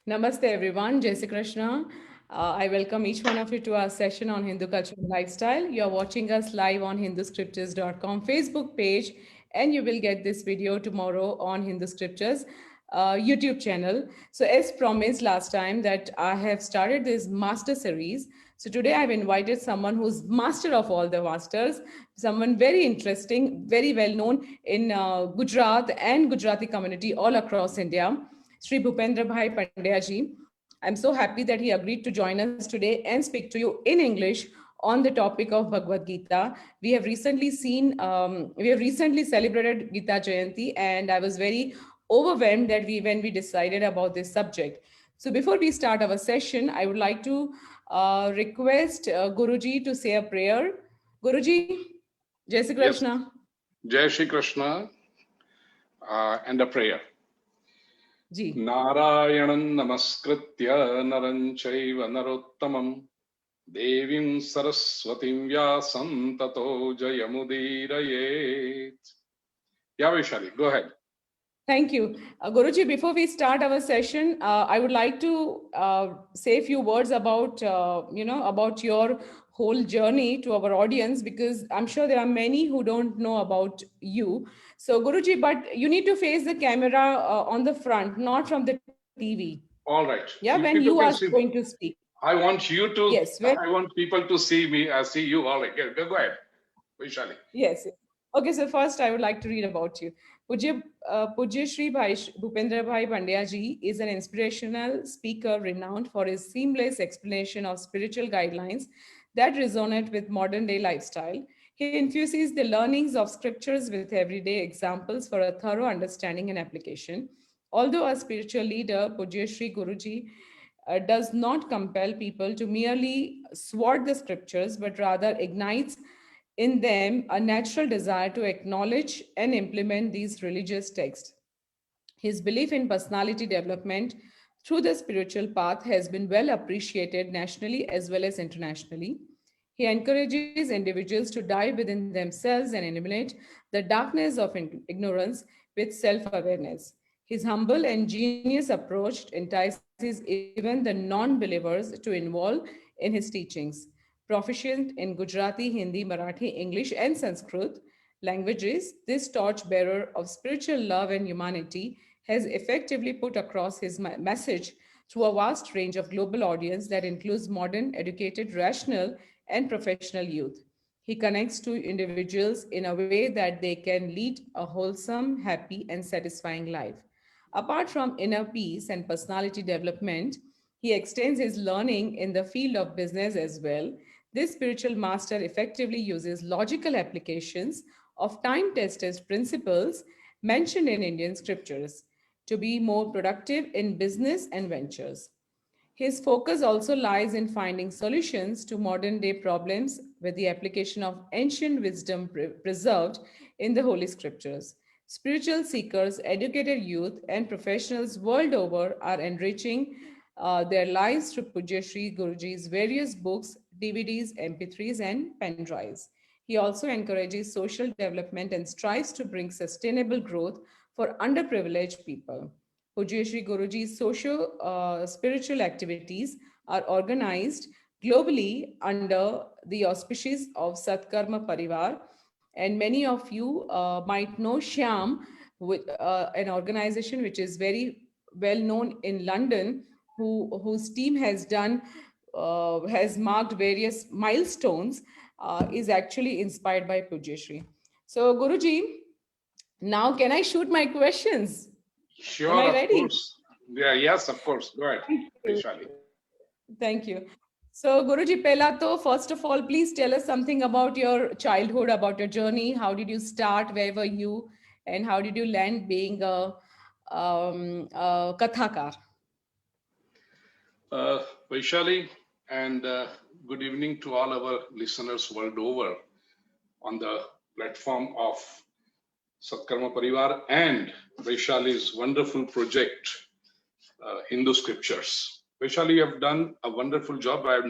Namaste everyone, Jai Shri Krishna. I welcome each one of you to our session on Hindu culture and lifestyle. You are watching us live on hinduscriptures.com Facebook page, and you will get this video tomorrow on Hindu Scriptures YouTube channel. So as promised last time that I have started this master series. So today I've invited someone who's master of all the masters, someone very interesting, very well known in Gujarat and Gujarati community all across India. Sri Bhupendra Bhai Pandya ji. I'm so happy that he agreed to join us today and speak to you in English on the topic of Bhagavad Gita. We have recently celebrated Gita Jayanti, and I was very overwhelmed that when we decided about this subject. So before we start our session, I would like to request Guruji to say a prayer. Guruji, Jai Shri Yes, Krishna. Jai Shri Krishna and a prayer. Ji. Narayanam namaskritya naram chaiva narottamam devim saraswatim vyasam tato jayamudirayet. Yeah, Vaishali, go ahead. Thank you. Guruji, before we start our session, I would like to say a few words about, about your whole journey to our audience, because I'm sure there are many who don't know about you. So, Guruji, but you need to face the camera on the front, not from the TV. All right. Yeah, when you People are can see going me. to speak. I want you to, Yes, I want people to see me, see you. All right, go ahead, Vaishali. yes. Okay, so first I would like to read about you. Pujya Shri Bhupendra Bhai Pandya ji is an inspirational speaker renowned for his seamless explanation of spiritual guidelines that resonate with modern day lifestyle. He infuses the learnings of scriptures with everyday examples for a thorough understanding and application. Although a spiritual leader, Pujya Shri Guruji does not compel people to merely sword the scriptures, but rather ignites in them a natural desire to acknowledge and implement these religious texts. His belief in personality development through the spiritual path has been well appreciated nationally as well as internationally. He encourages individuals to dive within themselves and eliminate the darkness of ignorance with self awareness. His humble and genius approach entices even the non believers to involve in his teachings. Proficient in Gujarati, Hindi, Marathi, English, and Sanskrit languages, this torchbearer of spiritual love and humanity has effectively put across his message through a vast range of global audience that includes modern, educated, rational, and professional youth. He connects to individuals in a way that they can lead a wholesome, happy, and satisfying life. Apart from inner peace and personality development, he extends his learning in the field of business as well. This spiritual master effectively uses logical applications of time tested principles mentioned in Indian scriptures to be more productive in business and ventures. His focus also lies in finding solutions to modern day problems with the application of ancient wisdom preserved in the Holy Scriptures. Spiritual seekers, educated youth, and professionals world over are enriching their lives through Pujya Sri Guruji's various books, DVDs, MP3s, and pen drives. He also encourages social development and strives to bring sustainable growth for underprivileged people. Pujya Shri Guruji's social spiritual activities are organized globally under the auspices of Satkarma Parivar. And many of you might know Shyam, with, an organization which is very well known in London, whose team has marked various milestones, is actually inspired by Pujya Shri. So, Guruji, now can I shoot my questions? Am Sure, I of ready? course. Yeah, yes, of course. Go ahead, Thank you. Vaishali. Thank you. So, Guruji, Pehla to, first of all, please tell us something about your childhood, about your journey. How did you start? Where were you? And how did you land being a Kathakar? Vaishali, and good evening to all our listeners world over on the platform of Satkarma Parivar and Vaishali's wonderful project, Hindu Scriptures. Vaishali, you have done a wonderful job. I have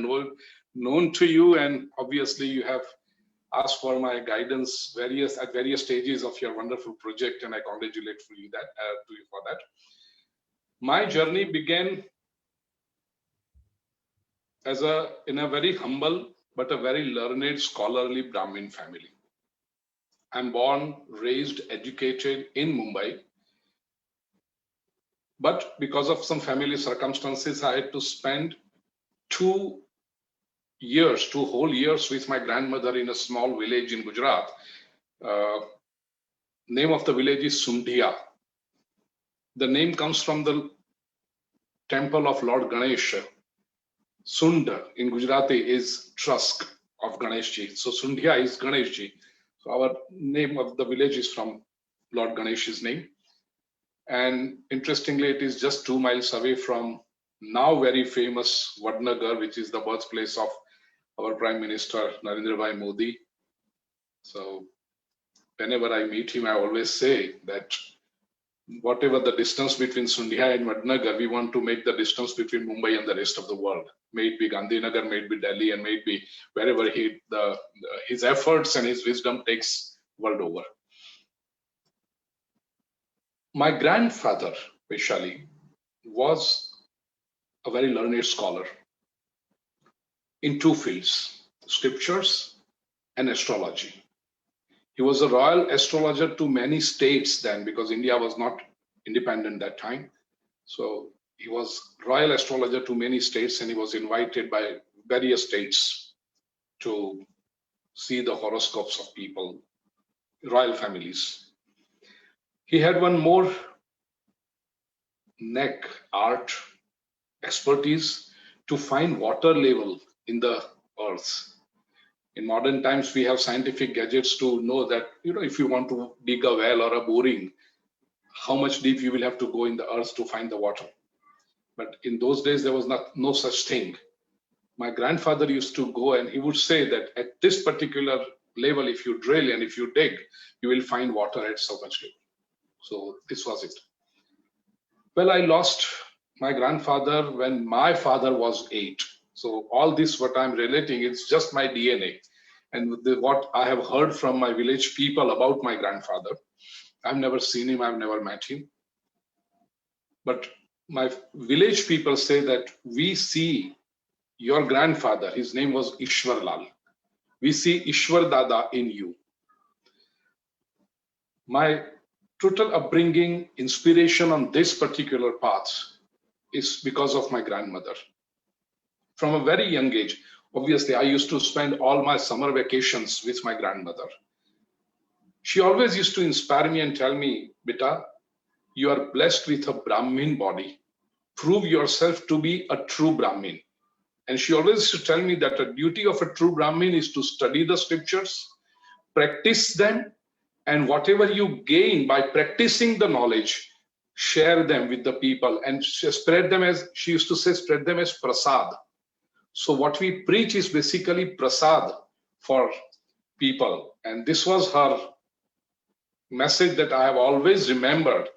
known to you, and obviously you have asked for my guidance at various stages of your wonderful project, and I congratulate you for that. My journey began in a very humble but a very learned, scholarly Brahmin family. I'm born, raised, educated in Mumbai. But because of some family circumstances, I had to spend 2 whole years with my grandmother in a small village in Gujarat. Name of the village is Sundhia. The name comes from the temple of Lord Ganesh. Sund in Gujarati is Trusk of Ganeshji. So Sundhia is Ganeshji. So our name of the village is from Lord Ganesh's name. And interestingly, it is just 2 miles away from now very famous Vadnagar, which is the birthplace of our Prime Minister Narendra Bhai Modi. So whenever I meet him, I always say that whatever the distance between Sundhia and Vadnagar, we want to make the distance between Mumbai and the rest of the world. May it be Gandhinagar, may it be Delhi, and may it be wherever his efforts and his wisdom takes world over. My grandfather, Vaishali, was a very learned scholar in 2 fields, scriptures and astrology. He was a royal astrologer to many states then, because India was not independent that time. So he was royal astrologer to many states, and he was invited by various states to see the horoscopes of people, royal families. He had one more art, expertise to find water level in the earth. In modern times, we have scientific gadgets to know that, if you want to dig a well or a boring, how much deep you will have to go in the earth to find the water. But in those days, there was no such thing. My grandfather used to go and he would say that at this particular level, if you drill and if you dig, you will find water at so much level. So this was it. Well, I lost my grandfather when my father was 8. So all this, what I'm relating, it's just my DNA. And what I have heard from my village people about my grandfather. I've never seen him, I've never met him. But my village people say that we see your grandfather, his name was Ishwar Lal. We see Ishwar Dada in you. My total upbringing, inspiration on this particular path is because of my grandmother. From a very young age, obviously, I used to spend all my summer vacations with my grandmother. She always used to inspire me and tell me, Beta, you are blessed with a Brahmin body. Prove yourself to be a true Brahmin. And she always used to tell me that the duty of a true Brahmin is to study the scriptures, practice them, and whatever you gain by practicing the knowledge, share them with the people and spread them as, she used to say, spread them as prasad. So what we preach is basically prasad for people. And this was her message that I have always remembered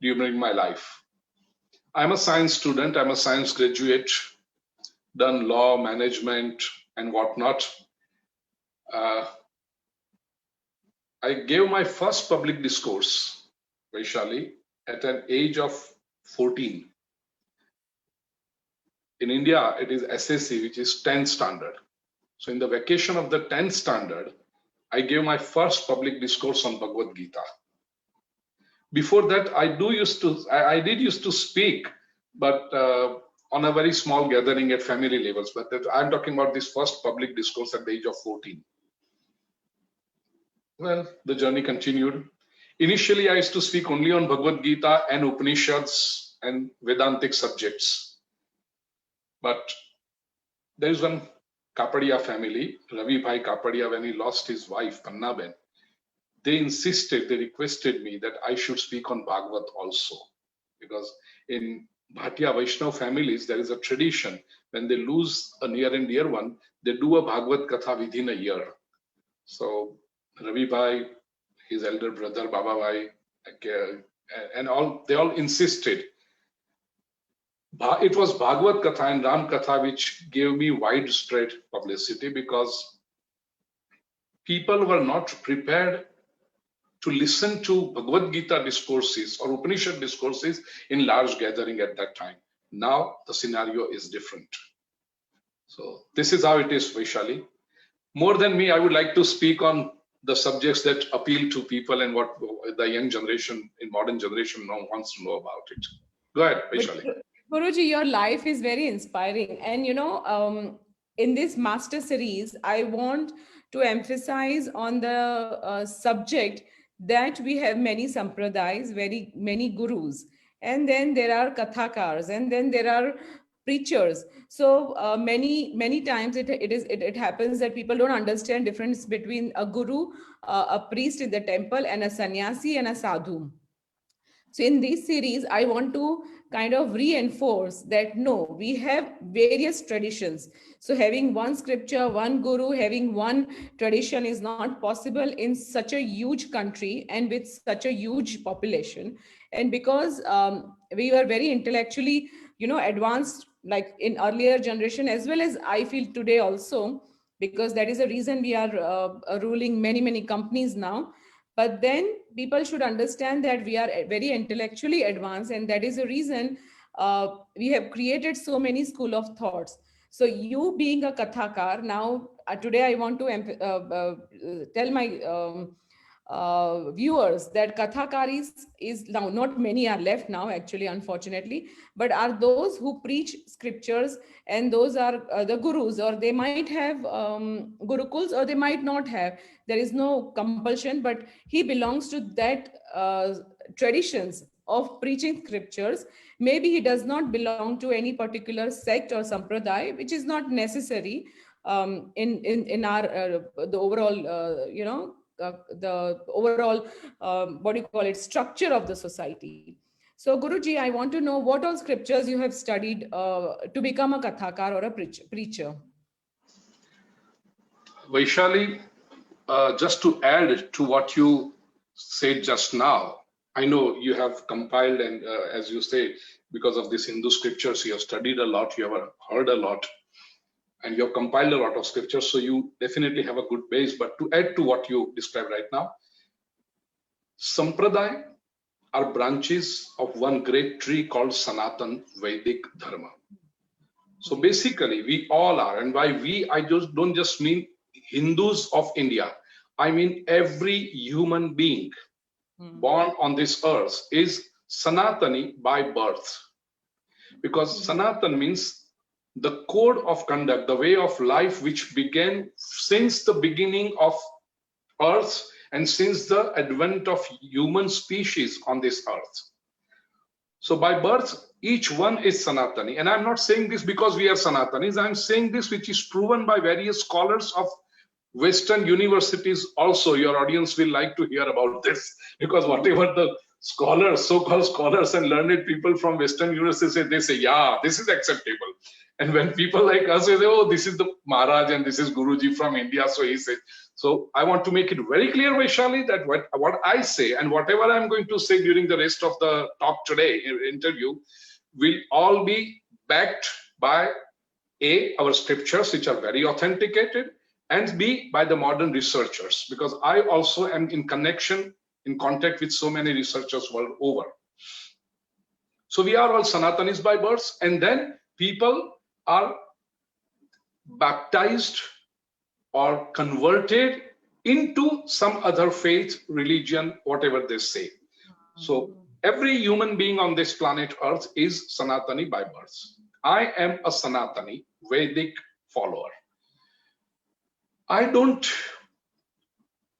during my life. I'm a science student, I'm a science graduate, done law, management, and whatnot. I gave my first public discourse, Vaishali, at an age of 14. In India, it is SSC, which is 10th standard. So in the vacation of the 10th standard, I gave my first public discourse on Bhagavad Gita. Before that, I did used to speak, but on a very small gathering at family levels. But I'm talking about this first public discourse at the age of 14. Well, the journey continued. Initially, I used to speak only on Bhagavad Gita and Upanishads and Vedantic subjects. But there is one Kapadia family, Ravi Bhai Kapadia, when he lost his wife, Pannaben, they requested me that I should speak on Bhagavad also. Because in Bhatia Vaishnava families, there is a tradition, when they lose a near and dear one, they do a Bhagavad Katha within a year. So Ravi Bhai, his elder brother, Baba Bhai, and they all insisted. It was Bhagavad Katha and Ram Katha which gave me widespread publicity, because people were not prepared to listen to Bhagavad Gita discourses or Upanishad discourses in large gathering at that time. Now the scenario is different. So this is how it is, Vaishali. More than me, I would like to speak on the subjects that appeal to people and what the young generation, in modern generation, now wants to know about it. Go ahead, But Vaishali. Guruji, your life is very inspiring. And in this master series, I want to emphasize on the subject that we have many sampradayas, very many gurus, and then there are kathakars, and then there are preachers. So many times it happens that people don't understand difference between a guru, a priest in the temple, and a sannyasi and a sadhu. So in this series, I want to kind of reinforce that no, we have various traditions. So having one scripture, one guru, having one tradition is not possible in such a huge country and with such a huge population. And because we were very intellectually, advanced, like in earlier generation, as well as I feel today also, because that is the reason we are ruling many companies now. But then people should understand that we are very intellectually advanced, and that is the reason we have created so many school of thoughts. So you being a kathakar now, today I want to tell my viewers that kathakaris is now, not many are left now actually, unfortunately, but are those who preach scriptures, and those are the gurus, or they might have gurukuls or they might not have. There is no compulsion, but he belongs to that traditions of preaching scriptures. Maybe he does not belong to any particular sect or sampradaya, which is not necessary in our the overall the overall what do you call it, structure of the society. So Guruji, I want to know what all scriptures you have studied to become a kathakar or a preacher. Vaishali, just to add to what you said just now, I know you have compiled and as you say, because of these Hindu scriptures, you have studied a lot, you have heard a lot, and you have compiled a lot of scriptures. So you definitely have a good base. But to add to what you described right now, Sampradaya are branches of one great tree called Sanatan Vedic Dharma. So basically, we all are, and by we, I just don't just mean Hindus of India. I mean every human being born on this earth is Sanatani by birth. Because Sanatan means the code of conduct, the way of life which began since the beginning of earth and since the advent of human species on this earth. So by birth, each one is Sanatani. And I'm not saying this because we are Sanatanis. I'm saying this which is proven by various scholars of Western universities also. Your audience will like to hear about this, because whatever the scholars, so-called scholars and learned people from Western universities say, they say, yeah, this is acceptable. And when people like us say, oh, this is the Maharaj and this is Guruji from India, so he said. So I want to make it very clear, Vaishali, that what I say and whatever I'm going to say during the rest of the talk today, interview, will all be backed by A, our scriptures, which are very authenticated, and B, by the modern researchers, because I also am in contact with so many researchers world over. So we are all Sanatanis by birth, and then people are baptized or converted into some other faith, religion, whatever they say. So every human being on this planet Earth is Sanatani by birth. I am a Sanatani Vedic follower. I don't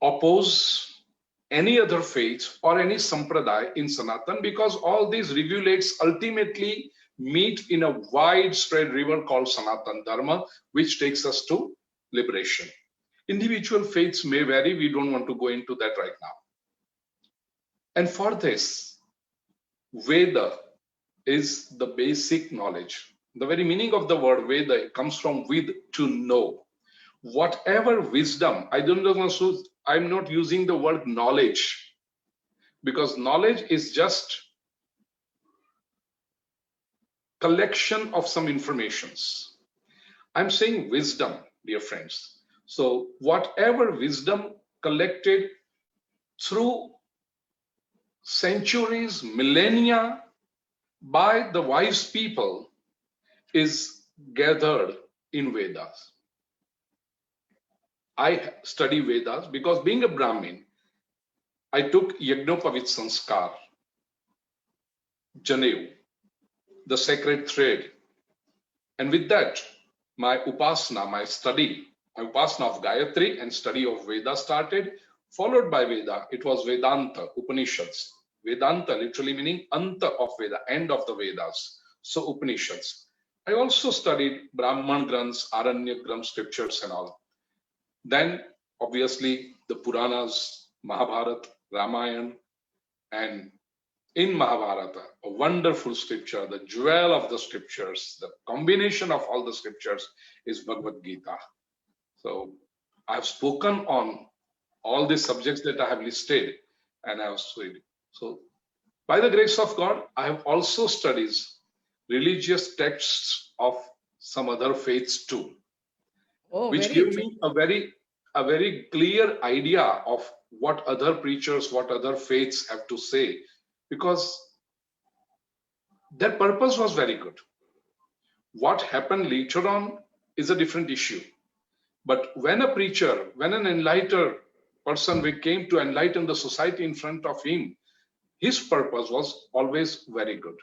oppose any other faith or any sampradaya in Sanatan, because all these rivulets ultimately meet in a widespread river called Sanatan Dharma, which takes us to liberation. Individual faiths may vary. We don't want to go into that right now. And for this, Veda is the basic knowledge. The very meaning of the word Veda comes from with, to know. Whatever wisdom, I'm not using the word knowledge, because knowledge is just collection of some informations. I'm saying wisdom, dear friends. So whatever wisdom collected through centuries, millennia by the wise people is gathered in Vedas. I study Vedas because being a Brahmin, I took Yagnopavit Sanskar, Janev, the sacred thread. And with that, my upasana, my upasana of Gayatri and study of Veda started, followed by Veda. It was Vedanta, Upanishads. Vedanta literally meaning Anta of Veda, end of the Vedas. So Upanishads. I also studied Brahman Granths, Aranya Granth scriptures and all. Then obviously the Puranas, Mahabharata, Ramayana, and in Mahabharata, a wonderful scripture, the jewel of the scriptures, the combination of all the scriptures is Bhagavad Gita. So I've spoken on all the subjects that I have listed and I have studied. So by the grace of God, I have also studied religious texts of some other faiths too, which give me a very clear idea of what other preachers, what other faiths have to say, because their purpose was very good. What happened later on is a different issue. But when a preacher, when an enlightened person came to enlighten the society in front of him, his purpose was always very good.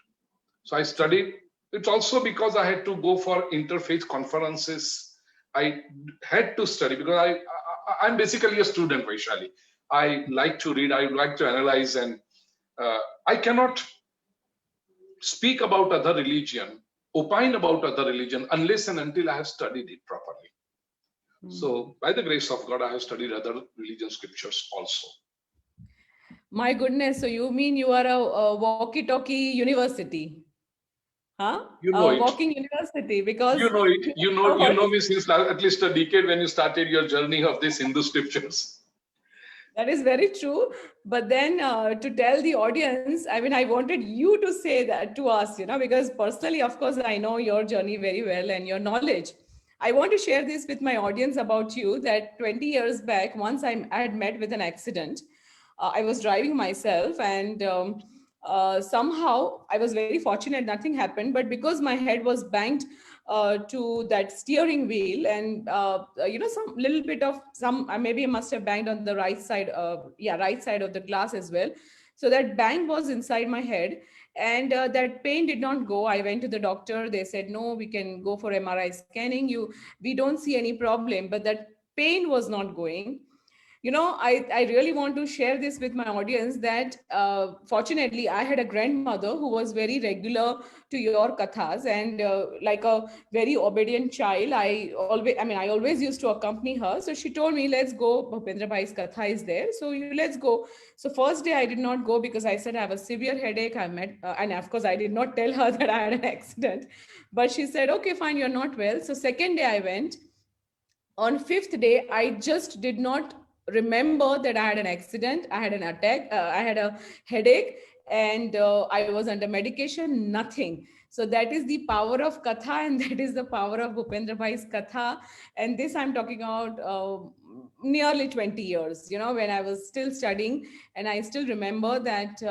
So I studied. It's also because I had to go for interfaith conferences. I had to study because I'm basically a student, Vaishali. I like to read, I like to analyze, and I cannot speak about other religion, opine about other religion, unless and until I have studied it properly. So by the grace of God, I have studied other religion scriptures also. My goodness. So you mean you are a walkie-talkie university? Huh? You know it. Walking university, because you know it. You know me since at least a decade when you started your journey of these Hindu scriptures. That is very true. But then to tell the audience, I mean, I wanted you to say that to us, because personally, of course, I know your journey very well and your knowledge. I want to share this with my audience about you that 20 years back, once I had met with an accident. I was driving myself and somehow I was very fortunate, nothing happened. But because my head was banged to that steering wheel and some little bit of maybe I must have banged on the right side, right side of the glass as well. So that bang was inside my head, and that pain did not go. I went to the doctor. They said, no, we can go for MRI scanning. We don't see any problem, but that pain was not going. I really want to share this with my audience that fortunately I had a grandmother who was very regular to your kathas, and like a very obedient child, I always used to accompany her. So she told me, let's go, Bhupendra Bhai's katha is there, so let's go. So first day I did not go because I said I have a severe headache. And of course I did not tell her that I had an accident, but she said, okay, fine, you're not well. So second day I went. On fifth day, I just did not remember that I had an accident. I had an attack. I had a headache, and I was under medication. Nothing. So that is the power of Katha, and that is the power of Bhupendra Bhai's Katha. And this I'm talking about nearly 20 years. When I was still studying, and I still remember that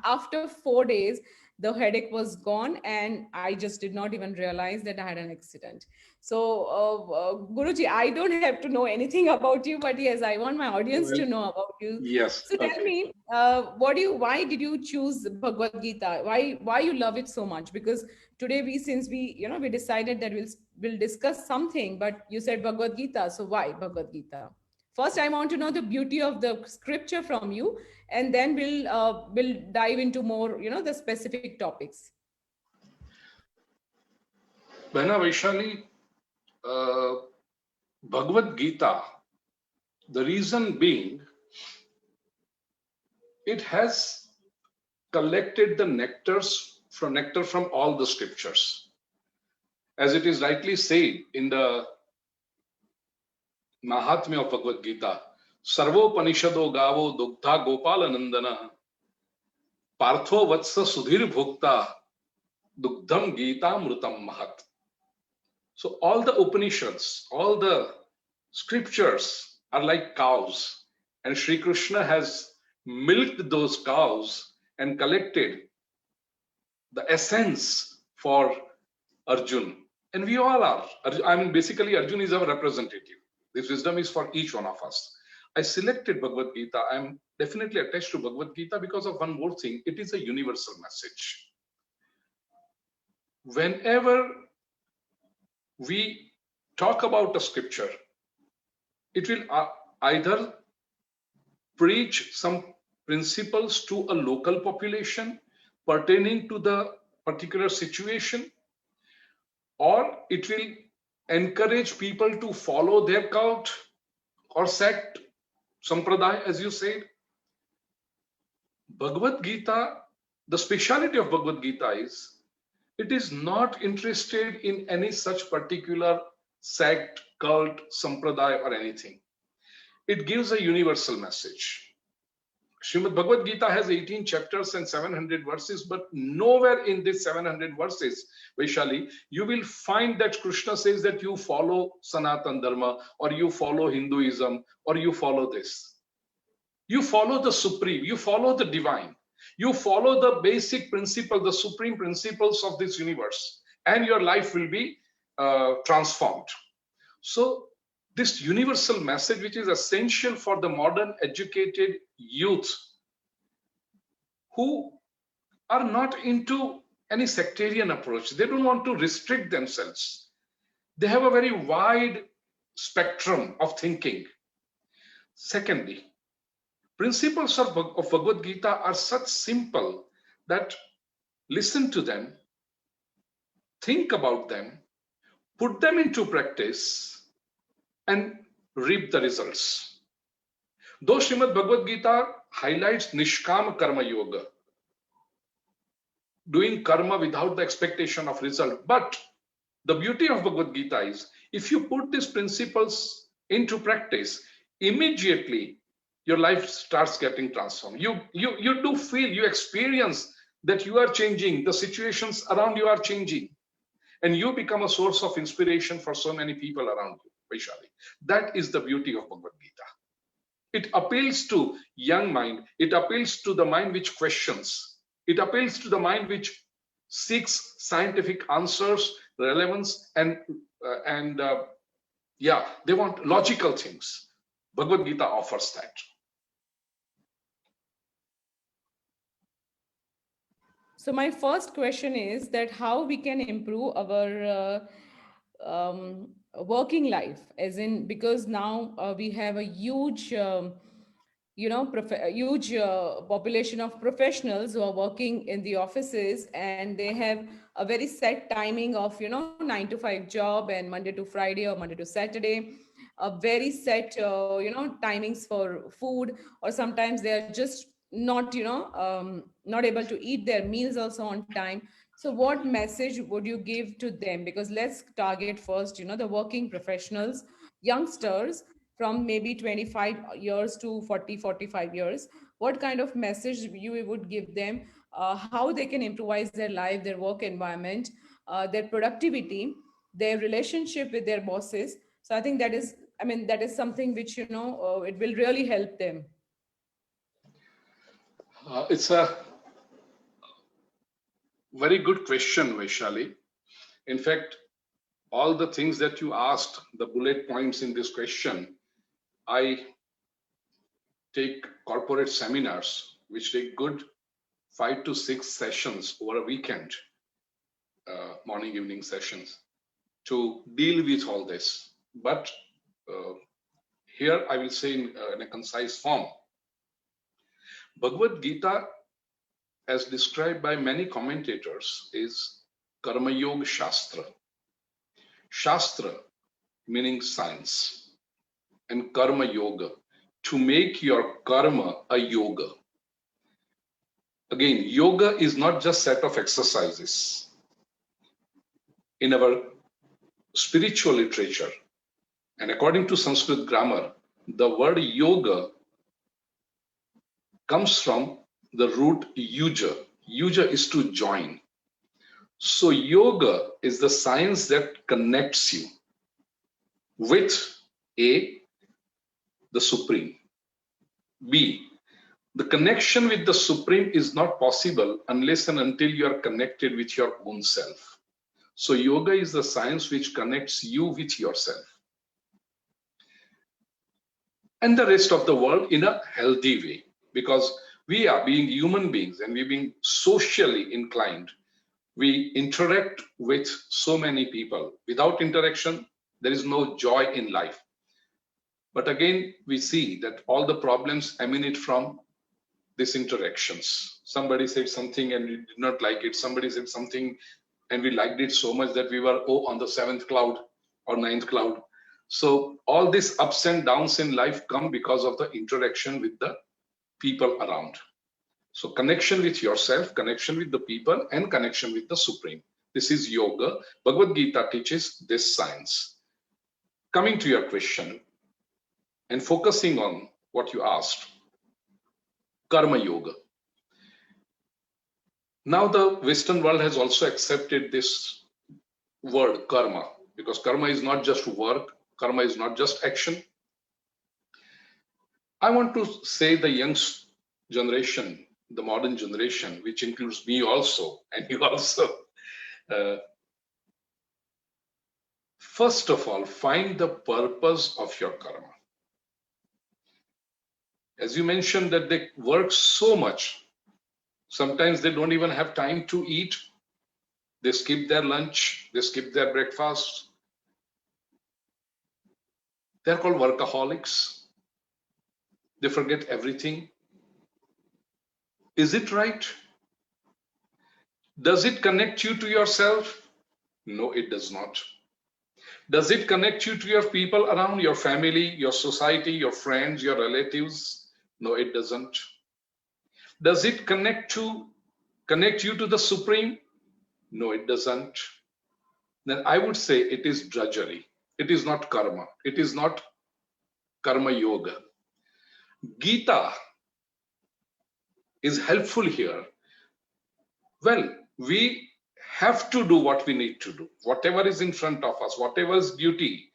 after 4 days, the headache was gone, and I just did not even realize that I had an accident. So, Guruji, I don't have to know anything about you, but yes, I want my audience to know about you. Yes. So tell me, why did you choose Bhagavad Gita? Why you love it so much? Because today we decided that we'll discuss something, but you said Bhagavad Gita. So why Bhagavad Gita? First, I want to know the beauty of the scripture from you, and then we'll dive into more, the specific topics. Bhana Vaishali, Bhagavad Gita, the reason being, it has collected the nectar from all the scriptures. As it is rightly said in the Mahatmya of Bhagavad Gita, Sarvopanishado Gavo Dugdha Gopala Nandana Partho Vatsa Sudhir Bhukta Dugdham Gita Mrutam Mahat. So all the Upanishads, all the scriptures are like cows, and Sri Krishna has milked those cows and collected the essence for Arjun. And we all are. I mean, basically, Arjun is our representative. This wisdom is for each one of us. I selected Bhagavad Gita. I'm definitely attached to Bhagavad Gita because of one more thing. It is a universal message. Whenever we talk about a scripture, it will either preach some principles to a local population pertaining to the particular situation, or it will encourage people to follow their cult or sect, sampradaya, as you said. Bhagavad Gita, the speciality of Bhagavad Gita is, it is not interested in any such particular sect, cult, sampradaya, or anything. It gives a universal message. Srimad Bhagavad Gita has 18 chapters and 700 verses, but nowhere in this 700 verses, Vaishali, you will find that Krishna says that you follow Sanatan Dharma, or you follow Hinduism, or you follow this. You follow the supreme, you follow the divine, you follow the basic principle, the supreme principles of this universe, and your life will be transformed. So this universal message, which is essential for the modern educated youth who are not into any sectarian approach. They don't want to restrict themselves. They have a very wide spectrum of thinking. Secondly, principles of Bhagavad Gita are such simple that listen to them, think about them, put them into practice, and reap the results. Though Srimad Bhagavad Gita highlights Nishkama Karma Yoga, doing karma without the expectation of result, but the beauty of Bhagavad Gita is, if you put these principles into practice, immediately your life starts getting transformed. You do feel, you experience that you are changing, the situations around you are changing, and you become a source of inspiration for so many people around you. Vaishali. That is the beauty of Bhagavad Gita. It appeals to young mind. It appeals to the mind which questions. It appeals to the mind which seeks scientific answers, relevance, and they want logical things. Bhagavad Gita offers that. So my first question is that how we can improve our working life, as in, because now we have a huge huge population of professionals who are working in the offices, and they have a very set timing of 9 to 5 job, and Monday to Friday or Monday to Saturday, a very set timings for food, or sometimes they are just not not able to eat their meals also on time. So what message would you give to them? Because let's target first the working professionals, youngsters from maybe 25 years to 40 45 years. What kind of message you would give them, how they can improvise their life, their work environment, their productivity, their relationship with their bosses? So I think that is, that is something which it will really help them. It's a very good question, Vaishali. In fact, all the things that you asked, the bullet points in this question, I take corporate seminars, which take good 5 to 6 sessions over a weekend, morning, evening sessions, to deal with all this. But here I will say in a concise form, Bhagavad Gita, as described by many commentators, is Karma Yoga Shastra. Shastra meaning science, and Karma Yoga, to make your karma a yoga. Again, yoga is not just set of exercises. In our spiritual literature, and according to Sanskrit grammar, the word yoga comes from the root yuja. Yuja is to join. So yoga is the science that connects you with A, the Supreme. B, the connection with the Supreme is not possible unless and until you are connected with your own self. So yoga is the science which connects you with yourself and the rest of the world in a healthy way, because we are being human beings and we're being socially inclined. We interact with so many people. Without interaction, there is no joy in life. But again, we see that all the problems emanate from these interactions. Somebody said something and we did not like it. Somebody said something and we liked it so much that we were on the 7th cloud or 9th cloud. So all these ups and downs in life come because of the interaction with the people around. So connection with yourself, connection with the people, and connection with the Supreme. This is yoga. Bhagavad Gita teaches this science. Coming to your question and focusing on what you asked, Karma Yoga. Now the Western world has also accepted this word karma, because karma is not just work, karma is not just action. I want to say the young generation, the modern generation, which includes me also, and you also, first of all, find the purpose of your karma. As you mentioned that they work so much, sometimes they don't even have time to eat. They skip their lunch, they skip their breakfast. They're called workaholics. They forget everything. Is it right? Does it connect you to yourself? No, it does not. Does it connect you to your people around, your family, your society, your friends, your relatives? No, it doesn't. Does it connect you to the Supreme? No, it doesn't. Then I would say it is drudgery. It is not karma. It is not karma yoga. Gita is helpful here. Well, we have to do what we need to do. Whatever is in front of us, whatever is duty,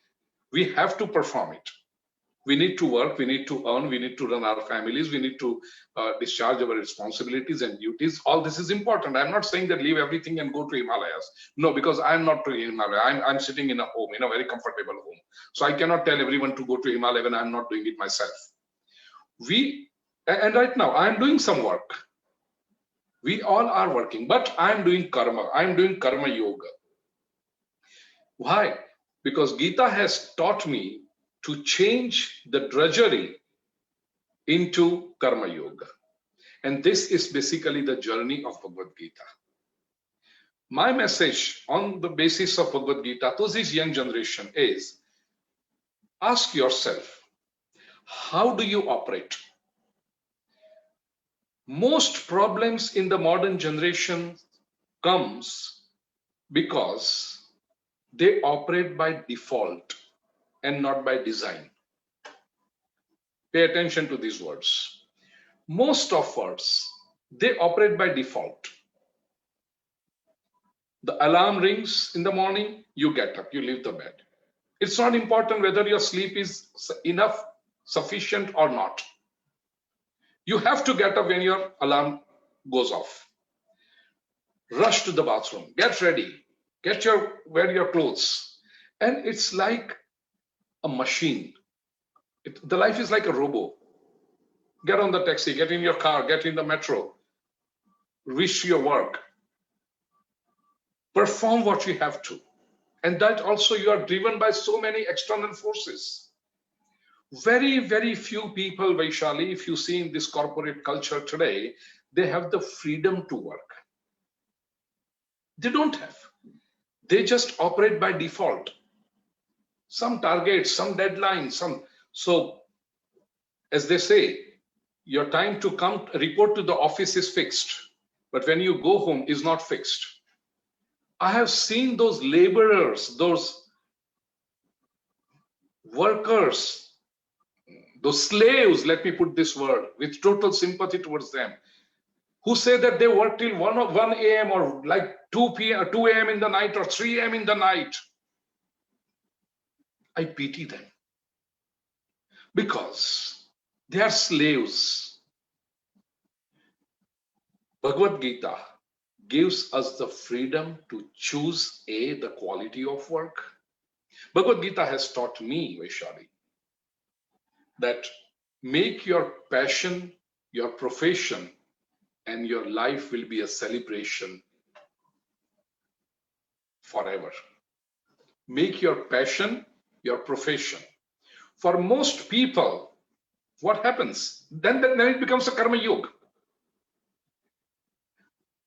we have to perform it. We need to work, we need to earn, we need to run our families, we need to discharge our responsibilities and duties. All this is important. I'm not saying that leave everything and go to Himalayas. No, because I'm not to Himalaya. I'm sitting in a home, in a very comfortable home. So I cannot tell everyone to go to Himalaya when I'm not doing it myself. And right now I'm doing some work. We all are working, but I'm doing karma. I'm doing karma yoga. Why? Because Gita has taught me to change the drudgery into karma yoga. And this is basically the journey of Bhagavad Gita. My message on the basis of Bhagavad Gita to this young generation is, ask yourself, how do you operate? Most problems in the modern generation comes because they operate by default and not by design. Pay attention to these words. Most of us, they operate by default. The alarm rings in the morning, you get up, you leave the bed. It's not important whether your sleep is enough, sufficient or not. You have to get up when your alarm goes off. Rush to the bathroom, get ready, wear your clothes. And it's like a machine. The life is like a robo. Get on the taxi, get in your car, get in the metro, reach your work, perform what you have to. And that also you are driven by so many external forces. Very, very few people, Vaishali, if you see in this corporate culture today, they have the freedom to work. They don't have. They just operate by default. Some targets, some deadlines, so as they say, your time to come report to the office is fixed, but when you go home is not fixed. I have seen those laborers, those workers, those slaves, let me put this word with total sympathy towards them, who say that they work till 1 a.m. or like 2 a.m. in the night or 3 a.m. in the night. I pity them because they are slaves. Bhagavad Gita gives us the freedom to choose the quality of work. Bhagavad Gita has taught me, Vaishali, that make your passion your profession and your life will be a celebration forever. Make your passion your profession. For most people, what happens? Then it becomes a karma yoga.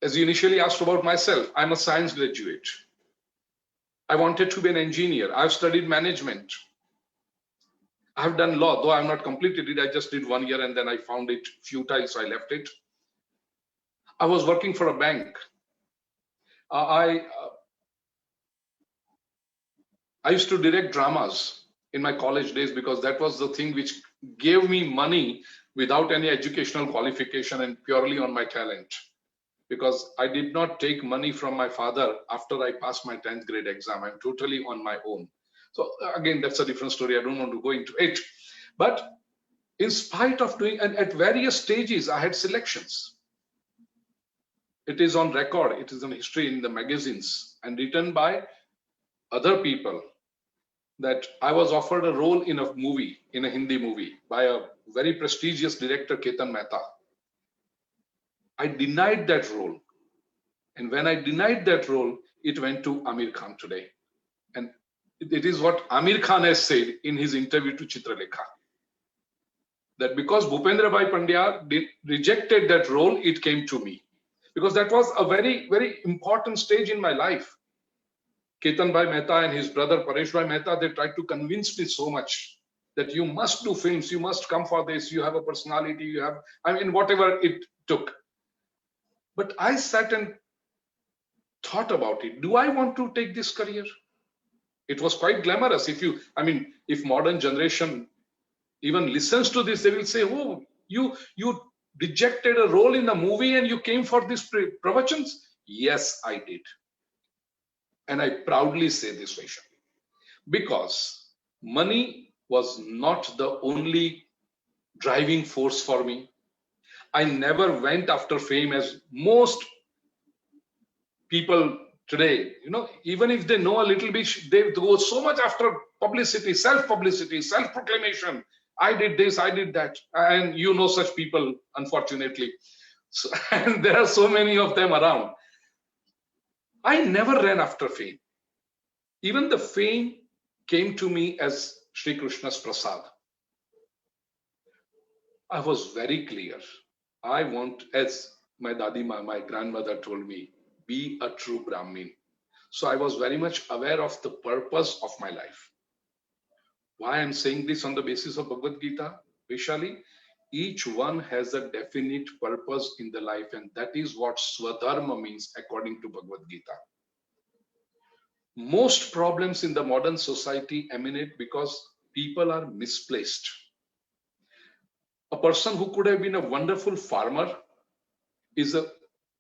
As you initially asked about myself, I'm a science graduate. I wanted to be an engineer. I've studied management. I've done law, though I've not completed it. I just did 1 year and then I found it futile, so I left it. I was working for a bank. I used to direct dramas in my college days because that was the thing which gave me money without any educational qualification and purely on my talent. Because I did not take money from my father after I passed my 10th grade exam. I'm totally on my own. So again, that's a different story. I don't want to go into it. But in spite of doing, and at various stages, I had selections. It is on record. It is in history in the magazines and written by other people that I was offered a role in a movie, in a Hindi movie, by a very prestigious director, Ketan Mehta. I denied that role. And when I denied that role, it went to Amir Khan today. And it is what Amir Khan has said in his interview to Chitralekha. That because Bhupendra Bhai Pandya rejected that role, it came to me. Because that was a very, very important stage in my life. Ketan Bhai Mehta and his brother Paresh Bhai Mehta, they tried to convince me so much that you must do films, you must come for this, you have a personality, you have, I mean, whatever it took. But I sat and thought about it. Do I want to take this career? It was quite glamorous. If modern generation even listens to this, they will say, oh, you rejected a role in a movie and you came for these pravachans? Yes, I did. And I proudly say this, Vaishali, because money was not the only driving force for me. I never went after fame as most people today, even if they know a little bit, they go so much after publicity, self-publicity, self-proclamation. I did this, I did that. And such people, unfortunately. So, and there are so many of them around. I never ran after fame. Even the fame came to me as Sri Krishna's prasad. I was very clear. I want, as my Dadima, my grandmother told me, be a true Brahmin. So I was very much aware of the purpose of my life. Why I'm saying this on the basis of Bhagavad Gita, Vaishali? Each one has a definite purpose in the life, and that is what Swadharma means according to Bhagavad Gita. Most problems in the modern society emanate because people are misplaced. A person who could have been a wonderful farmer is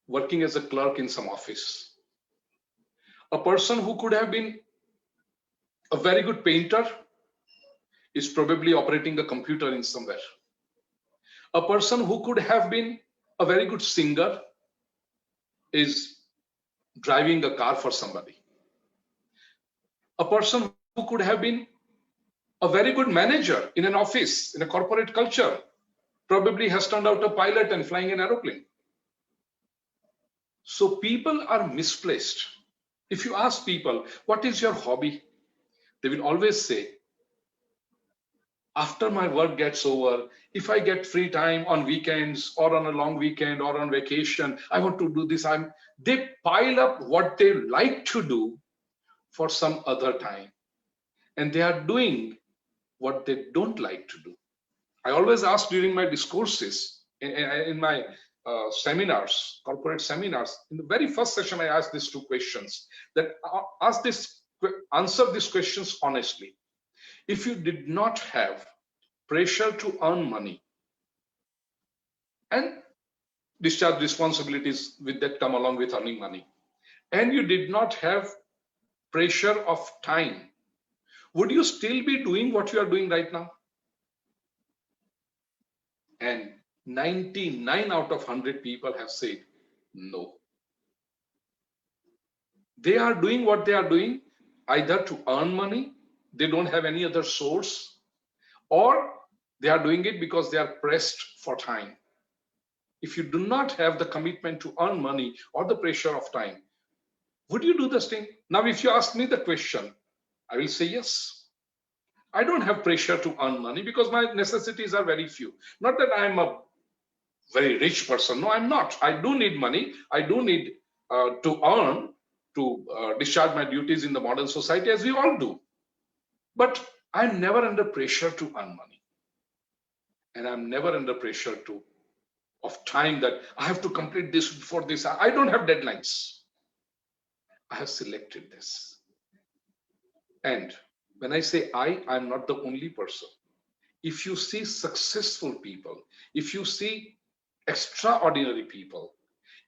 working as a clerk in some office. A person who could have been a very good painter is probably operating a computer in somewhere. A person who could have been a very good singer is driving a car for somebody. A person who could have been a very good manager in an office, in a corporate culture, probably has turned out a pilot and flying an aeroplane. So people are misplaced. If you ask people, what is your hobby? They will always say, after my work gets over, if I get free time on weekends or on a long weekend or on vacation, I want to do this. They pile up what they like to do for some other time. And they are doing what they don't like to do. I always ask during my discourses, in my seminars, corporate seminars, in the very first session, I asked these two questions, that answer these questions honestly. If you did not have pressure to earn money and discharge responsibilities with that come along with earning money, and you did not have pressure of time, would you still be doing what you are doing right now? And 99 out of 100 people have said no. They are doing what they are doing either to earn money, they don't have any other source, or they are doing it because they are pressed for time. If you do not have the commitment to earn money or the pressure of time, would you do this thing? Now, if you ask me the question, I will say yes. I don't have pressure to earn money because my necessities are very few. Not that I'm a very rich person. No, I'm not. I do need money. I do need to earn to discharge my duties in the modern society, as we all do. But I'm never under pressure to earn money. And I'm never under pressure of time that I have to complete this before this. I don't have deadlines. I have selected this. And when I say I'm not the only person. If you see successful people, if you see extraordinary people,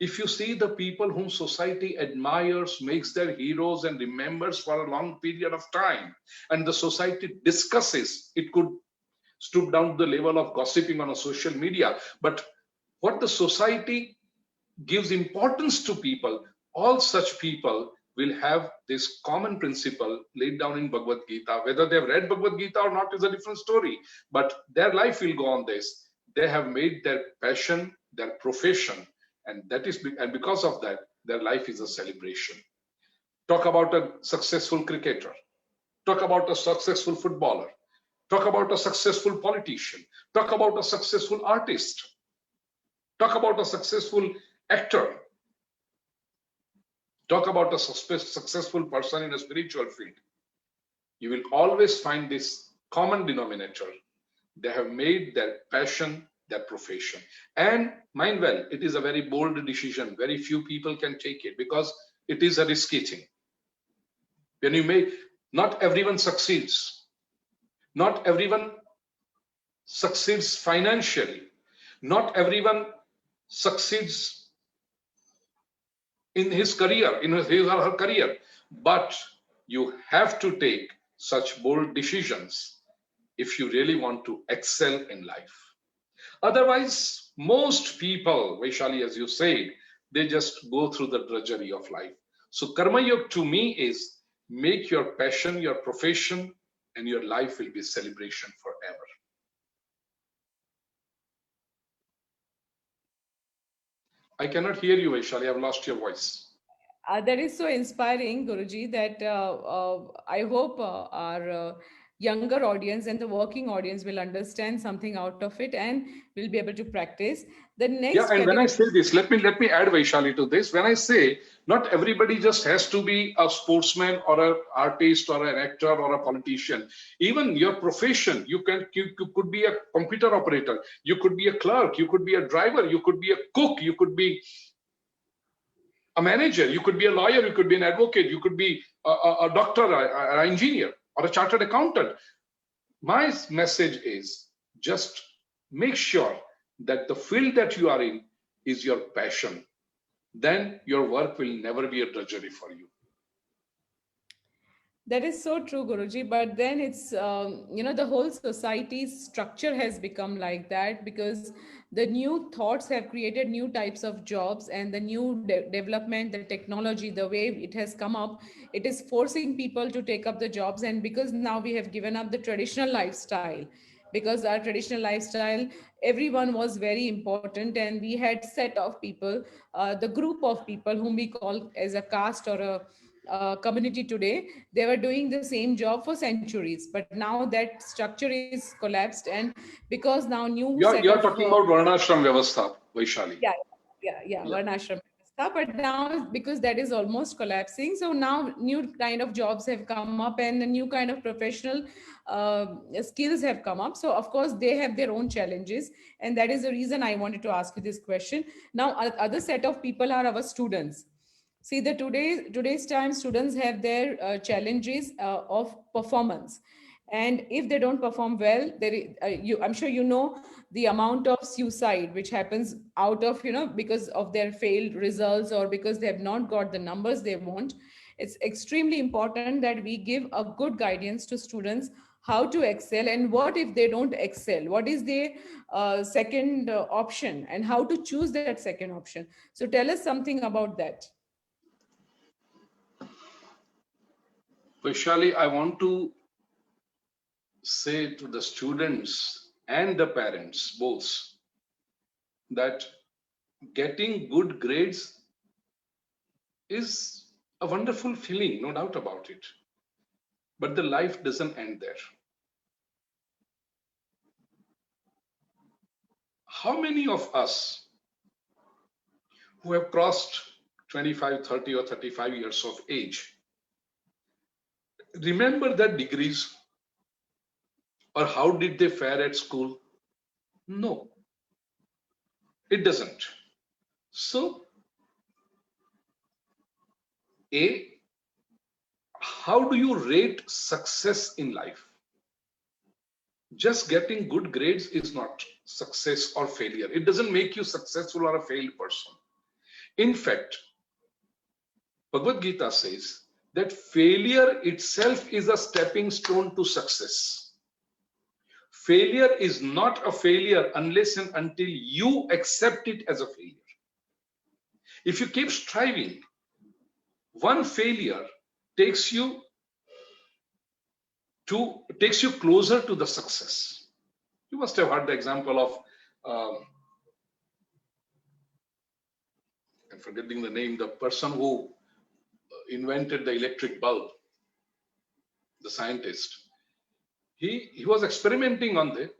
if you see the people whom society admires, makes their heroes and remembers for a long period of time, and the society discusses, it could stoop down to the level of gossiping on a social media, but what the society gives importance to people, all such people will have this common principle laid down in Bhagavad Gita. Whether they've read Bhagavad Gita or not is a different story, but their life will go on this. They have made their passion their profession, and because of that, their life is a celebration. Talk about a successful cricketer, talk about a successful footballer, talk about a successful politician, talk about a successful artist, talk about a successful actor, talk about a successful person in a spiritual field. You will always find this common denominator. They have made their passion their profession. And mind well, it is a very bold decision. Very few people can take it because it is a risky thing. When you make, not everyone succeeds. Not everyone succeeds financially. Not everyone succeeds in his career, in his or her career. But you have to take such bold decisions if you really want to excel in life. Otherwise, most people, Vaishali, as you said, they just go through the drudgery of life. So Karma Yoga to me is make your passion your profession, and your life will be a celebration forever. I cannot hear you, Vaishali. I've lost your voice. That is so inspiring, Guruji, that I hope our younger audience and the working audience will understand something out of it and will be able to practice. The next Yeah, and when I say this, let me add, Vaishali, to this. When I say not everybody just has to be a sportsman or an artist or an actor or a politician. Even your profession, you could be a computer operator, you could be a clerk, you could be a driver, you could be a cook, you could be a manager, you could be a lawyer, you could be an advocate, you could be a doctor, an engineer, or a chartered accountant. My message is just make sure that the field that you are in is your passion. Then your work will never be a drudgery for you. That is so true, Guruji. But then it's, the whole society's structure has become like that because the new thoughts have created new types of jobs, and the new development, the technology, the way it has come up, it is forcing people to take up the jobs. And because now we have given up the traditional lifestyle, because our traditional lifestyle, everyone was very important, and we had set of people, the group of people whom we call as a caste or a community today, they were doing the same job for centuries, but now that structure is collapsed, and because now new set You're of talking about Varnashram Vyavastha, Vaishali. yeah, Varnashram Vyavastha. But now because that is almost collapsing, so now new kind of jobs have come up, and a new kind of professional skills have come up. So of course they have their own challenges, and that is the reason I wanted to ask you this question. Now other set of people are our students. See, the today's time, students have their challenges of performance, and if they don't perform well, I'm sure you know the amount of suicide which happens out of because of their failed results, or because they have not got the numbers they want. It's extremely important that we give a good guidance to students how to excel, and what if they don't excel, what is their second option, and how to choose that second option. So tell us something about that. Vaishali, I want to say to the students and the parents both that getting good grades is a wonderful feeling, no doubt about it. But the life doesn't end there. How many of us who have crossed 25, 30, or 35 years of age remember their degrees or how did they fare at school? No, it doesn't. So, how do you rate success in life? Just getting good grades is not success or failure. It doesn't make you successful or a failed person. In fact, Bhagavad Gita says that failure itself is a stepping stone to success. Failure is not a failure unless and until you accept it as a failure. If you keep striving, one failure takes you closer to the success. You must have heard the example of I'm forgetting the name, the person who invented the electric bulb, the scientist. He was experimenting on the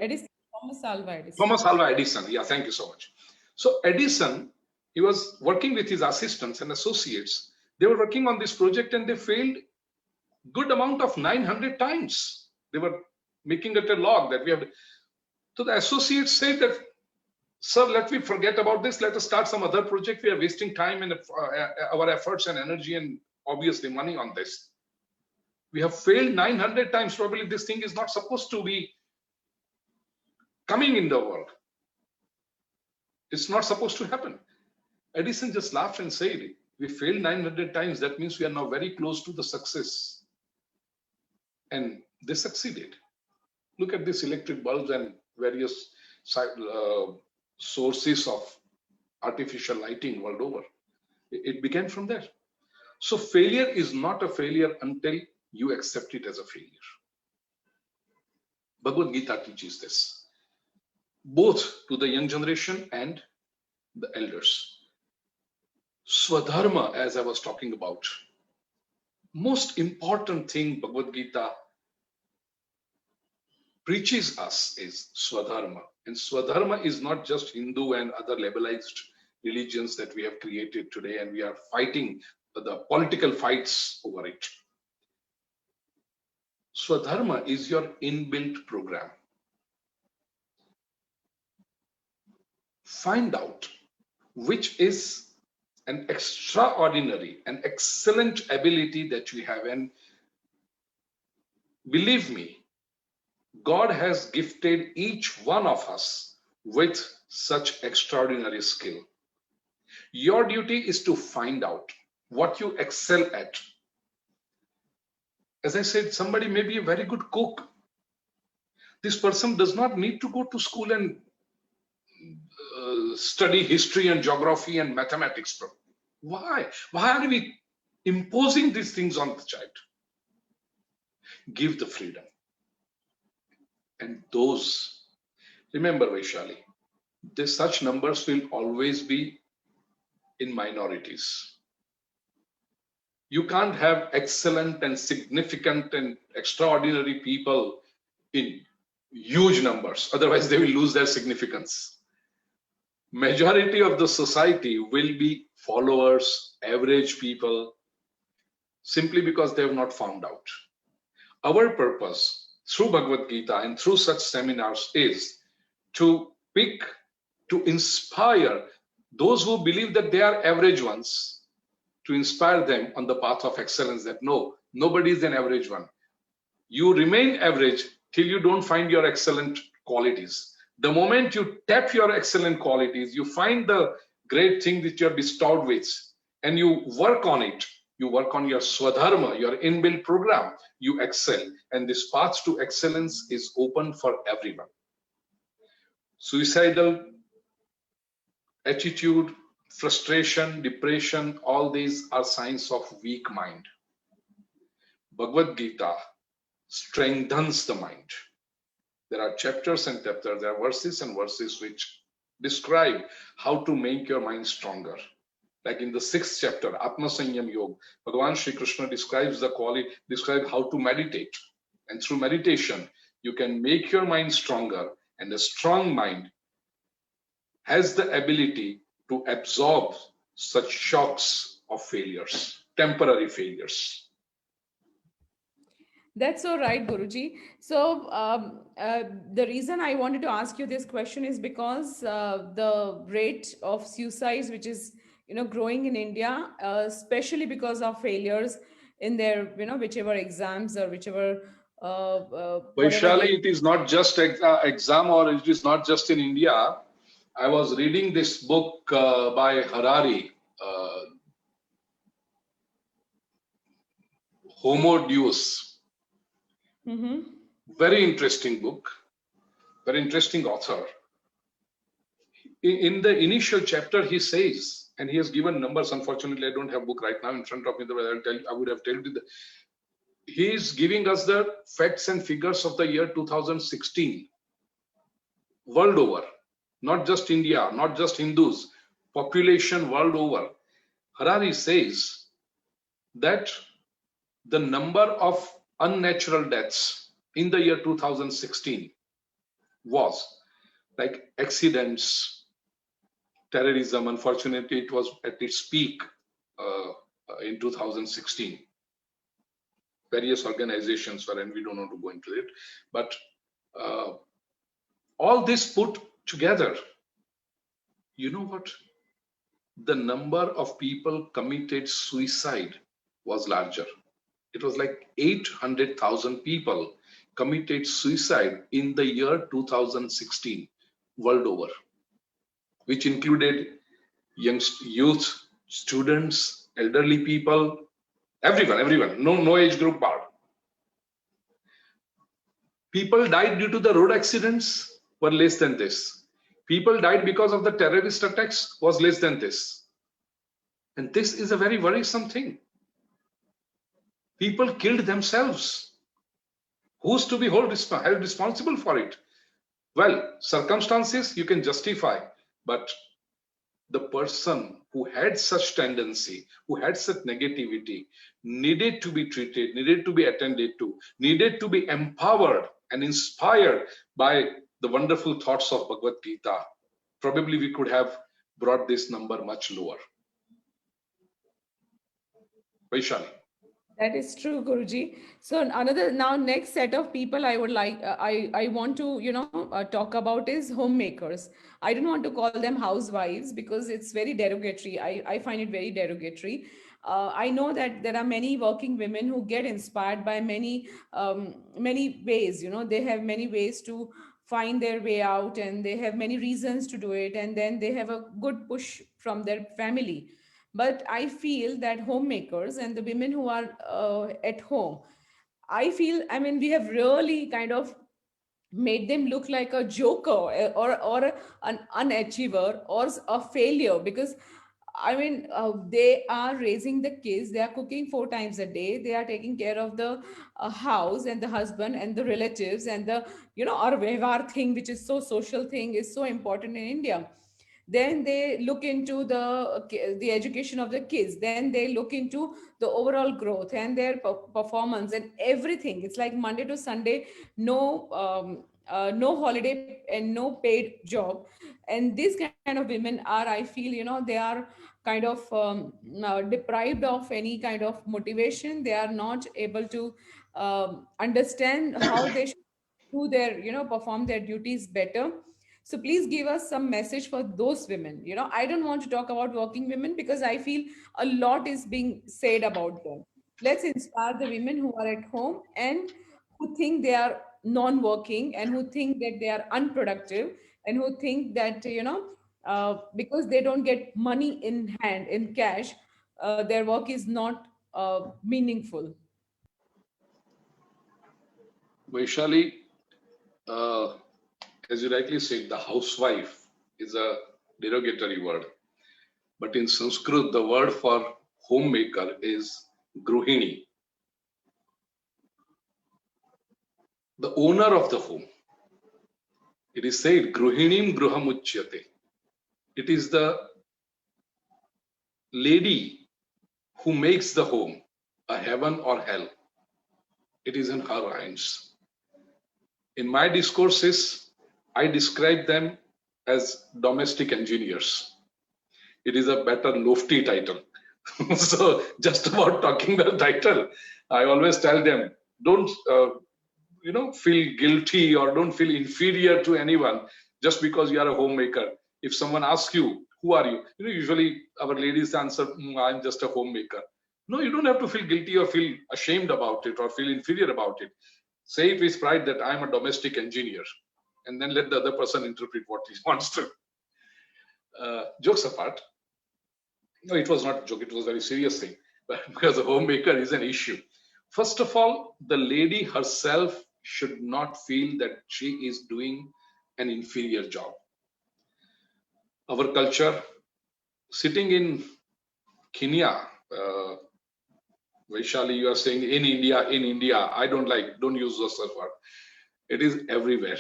Edison, Thomas Alva Edison. Thomas Alva Edison. Yeah, thank you so much. So Edison, he was working with his assistants and associates. They were working on this project and they failed good amount of 900 times. They were making it a log that we have. So the associates said that, sir, let me forget about this. Let us start some other project. We are wasting time and our efforts and energy and obviously money on this. We have failed 900 times. Probably this thing is not supposed to be coming in the world. It's not supposed to happen. Edison just laughed and said, we failed 900 times. That means we are now very close to the success. And they succeeded. Look at these electric bulbs and various sources of artificial lighting world over. It began from there. So failure is not a failure until you accept it as a failure. Bhagavad Gita teaches this, both to the young generation and the elders. Swadharma, as I was talking about, most important thing Bhagavad Gita preaches us is Swadharma. And Swadharma is not just Hindu and other labelized religions that we have created today, and we are fighting the political fights over it. Swadharma is your inbuilt program. Find out which is an extraordinary and excellent ability that you have. And believe me, God has gifted each one of us with such extraordinary skill. Your duty is to find out what you excel at. As I said, somebody may be a very good cook. This person does not need to go to school and study history and geography and mathematics. Why? Why are we imposing these things on the child? Give the freedom. And those, remember Vaishali, such numbers will always be in minorities. You can't have excellent and significant and extraordinary people in huge numbers, otherwise they will lose their significance. Majority of the society will be followers, average people, simply because they have not found out. Our purpose through Bhagavad Gita and through such seminars is to pick, to inspire those who believe that they are average ones, to inspire them on the path of excellence, that no, nobody is an average one. You remain average till you don't find your excellent qualities. The moment you tap your excellent qualities, you find the great thing that you're bestowed with, and you work on it. You work on your Swadharma, your inbuilt program, you excel. And this path to excellence is open for everyone. Suicidal attitude, frustration, depression, all these are signs of weak mind. Bhagavad Gita strengthens the mind. There are chapters and chapters, there are verses and verses which describe how to make your mind stronger. Like in the 6th chapter, Atma Sanyam Yoga, Bhagavan Shri Krishna describes how to meditate. And through meditation, you can make your mind stronger, and a strong mind has the ability to absorb such shocks of failures, temporary failures. That's so right, Guruji. So the reason I wanted to ask you this question is because the rate of suicides, which is growing in India, especially because of failures in their whichever exams or whichever whatever Vaishali, they. it is not just exam, or it is not just in India. I was reading this book by Harari, Homo Deus. Very interesting book, very interesting author. In the initial chapter, he says, and he has given numbers. Unfortunately, I don't have book right now in front of me. I would have told you that he is giving us the facts and figures of the year 2016, world over, not just India, not just Hindus, population world over. Harari says that the number of unnatural deaths in the year 2016 was like accidents, terrorism. Unfortunately, it was at its peak in 2016. Various organizations were, and we don't want to go into it, but all this put together, you know what? The number of people committed suicide was larger. It was like 800,000 people committed suicide in the year 2016 world over, which included youth, students, elderly people, everyone, no age group bar. People died due to the road accidents were less than this. People died because of the terrorist attacks was less than this. And this is a very worrisome thing. People killed themselves. Who's to be held responsible for it? Well, circumstances you can justify, but the person who had such tendency, who had such negativity, needed to be treated, needed to be attended to, needed to be empowered and inspired by the wonderful thoughts of Bhagavad Gita. Probably we could have brought this number much lower. Vaishali. That is true, Guruji. So next set of people I would like, I want to, talk about is homemakers. I don't want to call them housewives because it's very derogatory. I find it very derogatory. I know that there are many working women who get inspired by many ways. They have many ways to find their way out, and they have many reasons to do it, and then they have a good push from their family. But I feel that homemakers and the women who are at home, we have really kind of made them look like a joker, or an unachiever or a failure, because they are raising the kids, they are cooking 4 times a day, they are taking care of the house and the husband and the relatives, and the our vyavhar thing, which is so social thing, is so important in India. Then they look into the education of the kids, then they look into the overall growth and their performance and everything. It's like Monday to Sunday, no holiday and no paid job. And these kind of women are, I feel, they are kind of deprived of any kind of motivation. They are not able to understand how they should do their perform their duties better. So please give us some message for those women. I don't want to talk about working women because I feel a lot is being said about them. Let's inspire the women who are at home and who think they are non-working, and who think that they are unproductive, and who think that because they don't get money in hand, in cash, their work is not meaningful. Vaishali, as you rightly said, the housewife is a derogatory word. But in Sanskrit, the word for homemaker is gruhini. the owner of the home. It is said, Gruhinim Gruhamuchyate. It is the lady who makes the home a heaven or hell. It is in her hands. In my discourses, I describe them as domestic engineers. It is a better lofty title. So just about talking the title, I always tell them, don't feel guilty or don't feel inferior to anyone just because you are a homemaker. If someone asks you, who are you? Usually our ladies answer, I'm just a homemaker. No, you don't have to feel guilty or feel ashamed about it or feel inferior about it. Say it with pride that I'm a domestic engineer, and then let the other person interpret what he wants to. Jokes apart, no, it was not a joke, it was a very serious thing, because the homemaker is an issue. First of all, the lady herself should not feel that she is doing an inferior job. Our culture, sitting in Kenya, Vaishali, you are saying in India, I don't use those word. It is everywhere,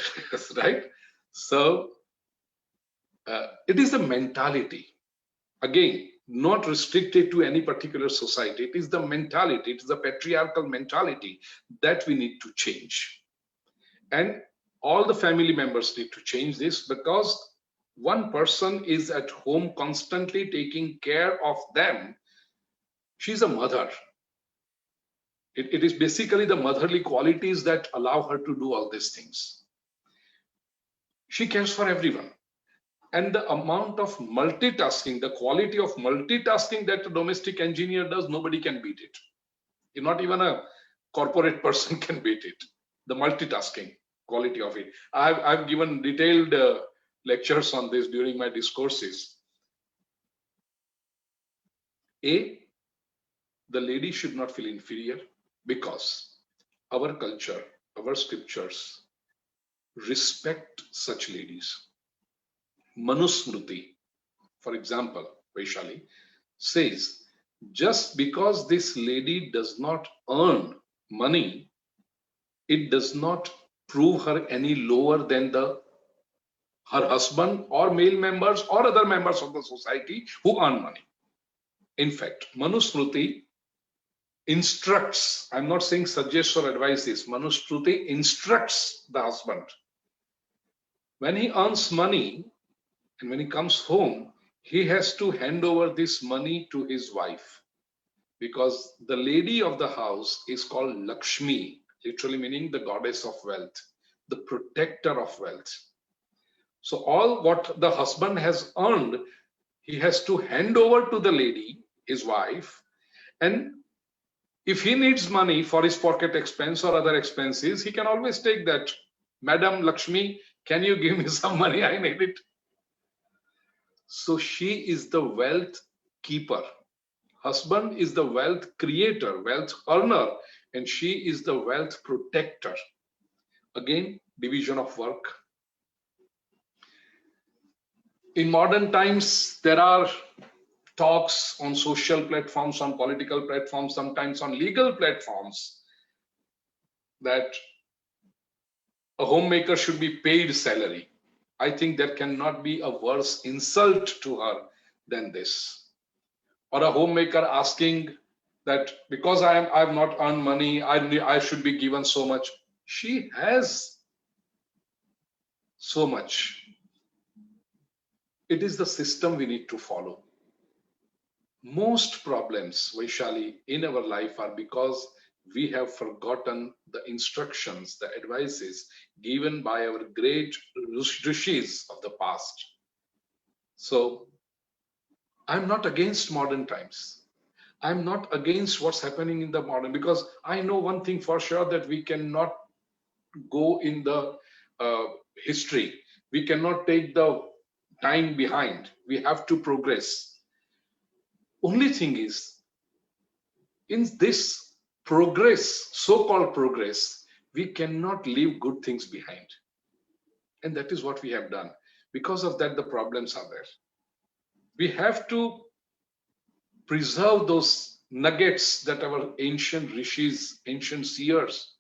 right? So it is the mentality. Again, not restricted to any particular society. It is the mentality, it is the patriarchal mentality that we need to change. And all the family members need to change this, because one person is at home constantly taking care of them. She's a mother. It is basically the motherly qualities that allow her to do all these things. She cares for everyone. And the amount of multitasking, the quality of multitasking that a domestic engineer does, nobody can beat it. Not even a corporate person can beat it. The multitasking quality of it. I've given detailed lectures on this during my discourses. The lady should not feel inferior, because our culture, our scriptures respect such ladies. Manusmriti, for example, Vaishali, says, just because this lady does not earn money, it does not prove her any lower than her husband or male members or other members of the society who earn money. In fact, Manusmriti instructs, I'm not saying suggests or advises, Manusmriti instructs the husband. When he earns money, and when he comes home, he has to hand over this money to his wife, because the lady of the house is called Lakshmi, literally meaning the goddess of wealth, the protector of wealth. So all what the husband has earned, he has to hand over to the lady, his wife. And if he needs money for his pocket expense or other expenses, he can always take that. Madam Lakshmi, can you give me some money? I need it. So she is the wealth keeper. Husband is the wealth creator, wealth earner, and she is the wealth protector. Again, division of work. In modern times, there are talks on social platforms, on political platforms, sometimes on legal platforms, that a homemaker should be paid salary. I think there cannot be a worse insult to her than this. Or a homemaker asking that because I have not earned money, I should be given so much. She has so much. It is the system we need to follow. Most problems, Vaishali, in our life are because we have forgotten the instructions, the advices given by our great rishis of the past. So I'm not against modern times. I'm not against what's happening in the modern, because I know one thing for sure, that we cannot go in the history. We cannot take the time behind. We have to progress. Only thing is, in this progress, so-called progress, we cannot leave good things behind. And that is what we have done. Because of that, the problems are there. We have to preserve those nuggets that our ancient rishis, ancient seers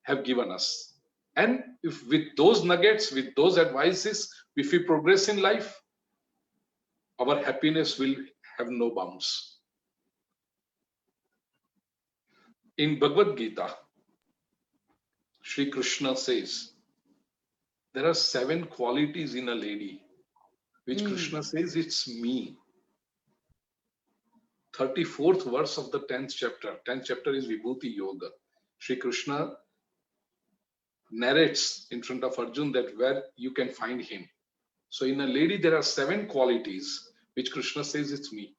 have given us. And if with those nuggets, with those advices, if we progress in life, our happiness will have no bounds. In Bhagavad Gita, Sri Krishna says, there are 7 qualities in a lady, which Krishna says, it's me. 34th verse of the 10th chapter. 10th chapter is Vibhuti Yoga. Sri Krishna narrates in front of Arjun that where you can find him. So in a lady, there are 7 qualities which Krishna says it's me.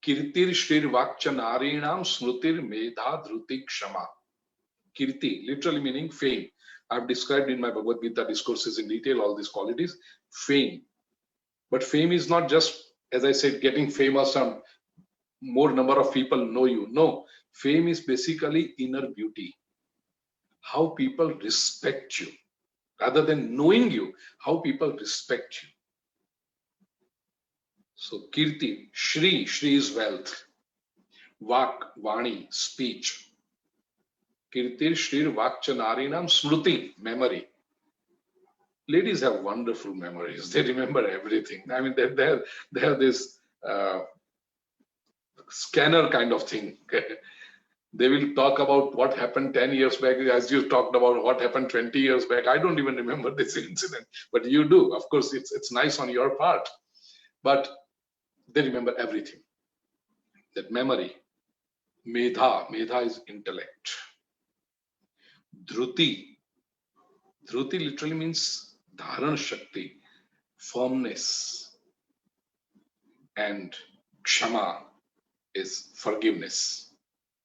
Kirtir Shrir Vakcha Narinam Smrutir Medha Dhruti Kshama. Kirti, literally meaning fame. I've described in my Bhagavad Gita discourses in detail all these qualities. Fame. But fame is not just, as I said, getting famous and more number of people know you. No, fame is basically inner beauty. How people respect you. Rather than knowing you, how people respect you. So Kirti, Shri is wealth. Vak, Vani, speech. Kirtir Shrir Vakcha Narinam Smruti, memory. Ladies have wonderful memories. They remember everything. I mean, they have this scanner kind of thing. They will talk about what happened 10 years back, as you talked about what happened 20 years back. I don't even remember this incident, but you do. Of course, it's nice on your part, but they remember everything. That memory. Medha is intellect. Dhruti literally means dharan shakti, firmness. And kshama is forgiveness,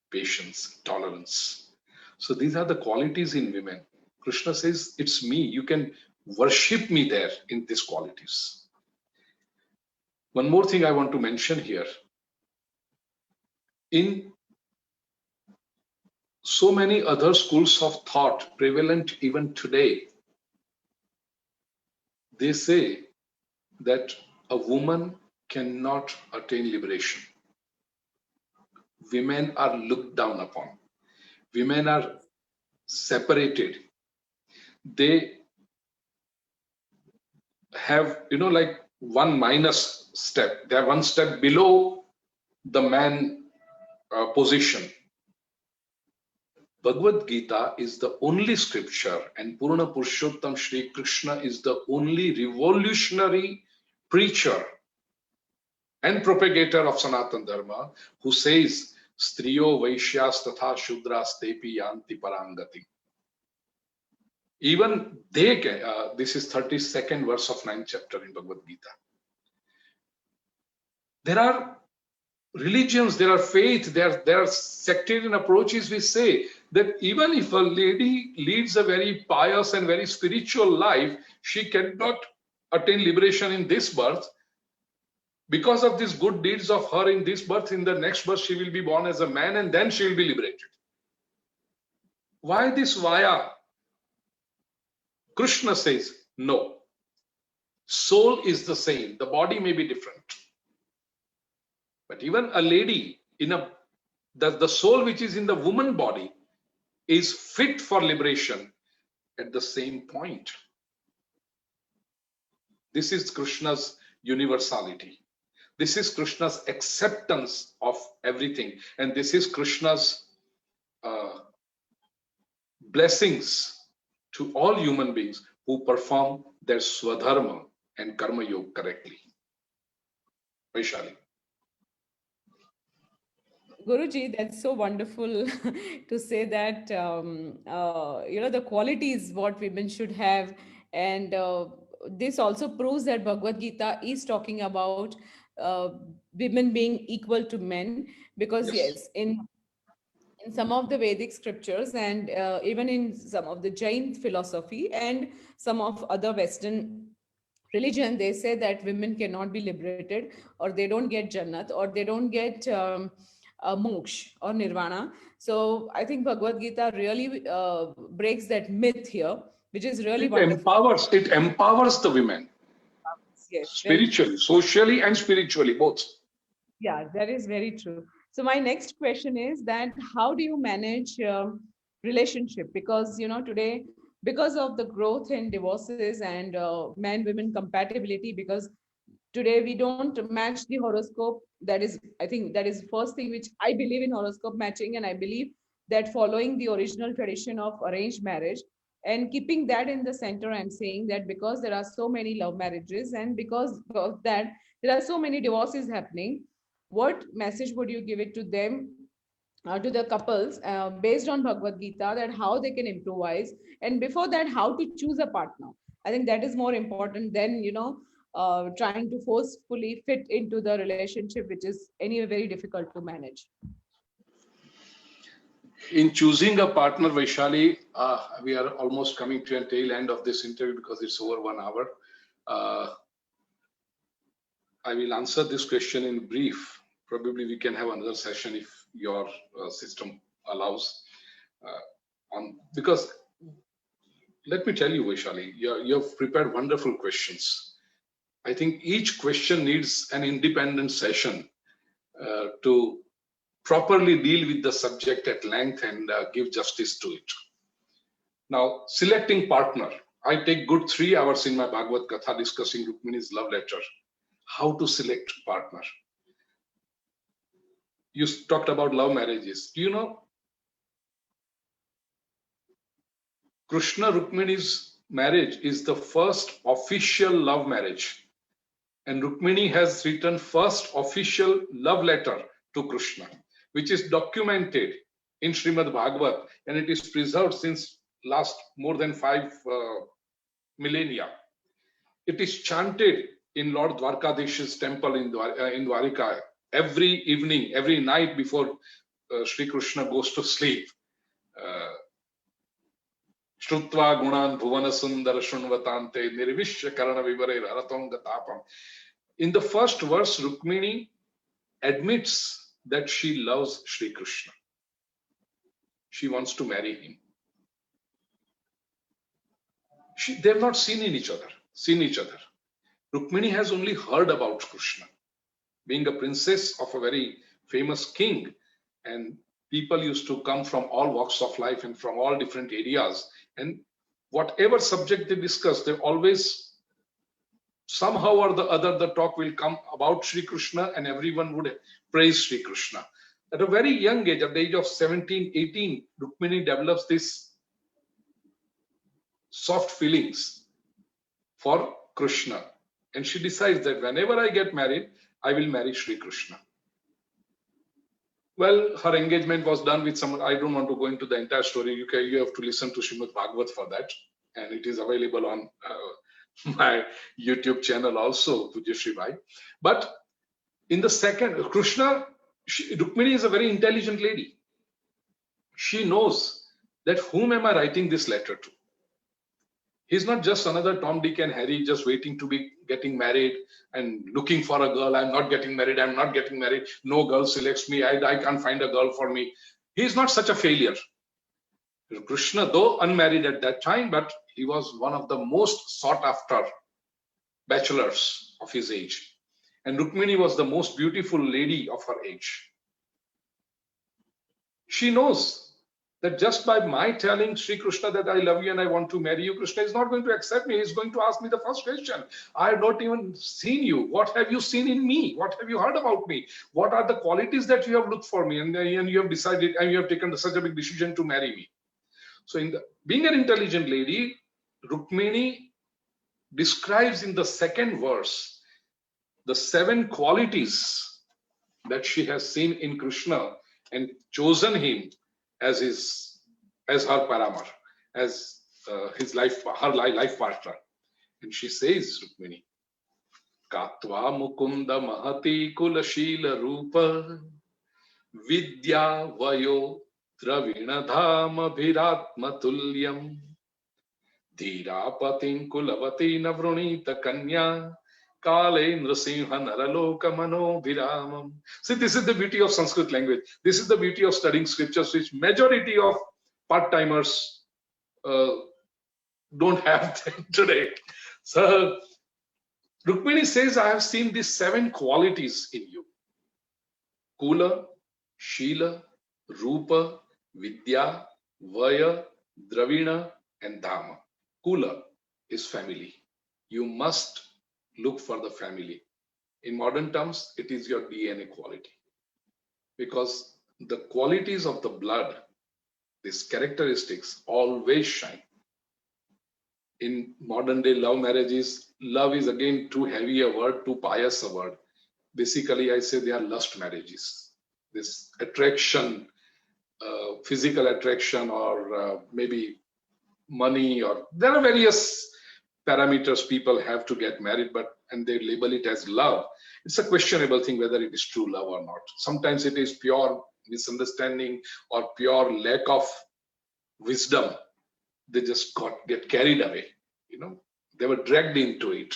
patience, tolerance. So these are the qualities in women. Krishna says, it's me. You can worship me there in these qualities. One more thing I want to mention here. In so many other schools of thought prevalent even today, they say that a woman cannot attain liberation. Women are looked down upon. Women are separated. They have, like one minus step. They are one step below the man position. Bhagavad Gita is the only scripture, and Purna Purushottam Shri Krishna is the only revolutionary preacher and propagator of Sanatana Dharma who says, Striyo Vaishyas Tatha Shudras Tepi Yanti Parangati. Even they can, this is 32nd verse of 9th chapter in Bhagavad Gita. There are religions, there are faith, there are sectarian approaches which say that even if a lady leads a very pious and very spiritual life, she cannot attain liberation in this birth. Because of these good deeds of her in this birth, in the next birth she will be born as a man and then she will be liberated. Why this vaya? Krishna says, no. Soul is the same. The body may be different. But even a lady, the soul which is in the woman body is fit for liberation at the same point. This is Krishna's universality. This is Krishna's acceptance of everything. And this is Krishna's blessings to all human beings who perform their swadharma and karma yoga correctly. Vaishali. Guruji, that's so wonderful to say that, the qualities what women should have. And this also proves that Bhagavad Gita is talking about women being equal to men, because yes, in some of the Vedic scriptures and even in some of the Jain philosophy and some of other Western religion, they say that women cannot be liberated, or they don't get Jannat, or they don't get moksha or nirvana. So I think Bhagavad Gita really breaks that myth here, which is really wonderful. It empowers the women. Yes, spiritually, socially, and spiritually, both. Yeah, that is very true. So my next question is that how do you manage relationship? Because today because of the growth in divorces and man-women compatibility, because today we don't match the horoscope. That is, I think that is the first thing which I believe in horoscope matching, and I believe that following the original tradition of arranged marriage and keeping that in the center, I'm saying that because there are so many love marriages and because of that there are so many divorces happening, what message would you give it to them, to the couples, based on Bhagavad Gita, that how they can improvise, and before that, how to choose a partner. I think that is more important than, trying to forcefully fit into the relationship, which is anyway very difficult to manage. In choosing a partner, Vaishali, we are almost coming to a tail end of this interview because it's over 1 hour. I will answer this question in brief. Probably we can have another session if your system allows. Because let me tell you, Vaishali, you have prepared wonderful questions. I think each question needs an independent session to properly deal with the subject at length and give justice to it. Now, selecting partner. I take good 3 hours in my Bhagavad Katha discussing Rukmini's love letter. How to select partner. You talked about love marriages. Do you know Krishna Rukmini's marriage is the first official love marriage, and Rukmini has written first official love letter to Krishna, which is documented in Srimad Bhagavat, and it is preserved since last more than 5 millennia. It is chanted in Lord Dwarkadish's temple in Dwarika every evening, every night before Sri Krishna goes to sleep. Shrutva gunan bhuvana sundara shunvatante nirvishya karana vivare raratanga tapam. In the first verse, Rukmini admits that she loves Sri Krishna. She wants to marry him. They have not seen each other. Rukmini has only heard about Krishna. Being a princess of a very famous king, and people used to come from all walks of life and from all different areas, and whatever subject they discuss, they always somehow or the other the talk will come about Sri Krishna, and everyone would praise Sri Krishna. At a very young age, at the age of 17, 18, Rukmini develops this soft feelings for Krishna, and she decides that whenever I get married, I will marry Sri Krishna. Well, her engagement was done with someone. I don't want to go into the entire story. You have to listen to Srimad Bhagavat for that, and it is available on my YouTube channel also, Pujyashri Bhai. But in the second, Rukmini is a very intelligent lady. She knows that whom am I writing this letter to? He's not just another Tom, Dick, and Harry just waiting to be getting married and looking for a girl. I'm not getting married. I'm not getting married. No girl selects me. I can't find a girl for me. He's not such a failure. Krishna, though unmarried at that time, but he was one of the most sought after bachelors of his age. And Rukmini was the most beautiful lady of her age. She knows that just by my telling Sri Krishna that I love you and I want to marry you, Krishna is not going to accept me. He's going to ask me the first question. I have not even seen you. What have you seen in me? What have you heard about me? What are the qualities that you have looked for me? And you have decided, and you have taken such a big decision to marry me. So being an intelligent lady, Rukmini describes in the second verse the 7 qualities that she has seen in Krishna and chosen him as her paramar, as her life partner. And she says, Rukmini, Katva mukunda mahati kulashila rupa vidya vayo dravina dhama bhiratma tulyam dhirapatin kulavati navrunita kanya Kale Nrsimha Naraloka Mano Viramam. See, this is the beauty of Sanskrit language. This is the beauty of studying scriptures, which majority of part-timers don't have today. So Rukmini says, I have seen these 7 qualities in you. Kula, Shila, Rupa, Vidya, Vaya, Dravina, and Dhamma. Kula is family. You must look for the family. In modern terms, it is your DNA quality. Because the qualities of the blood, these characteristics, always shine. In modern day love marriages, love is again too heavy a word, too pious a word. Basically, I say they are lust marriages. This attraction, physical attraction, or maybe money, or there are various parameters people have to get married, and they label it as love. It's a questionable thing whether it is true love or not. Sometimes it is pure misunderstanding or pure lack of wisdom. They just get carried away. They were dragged into it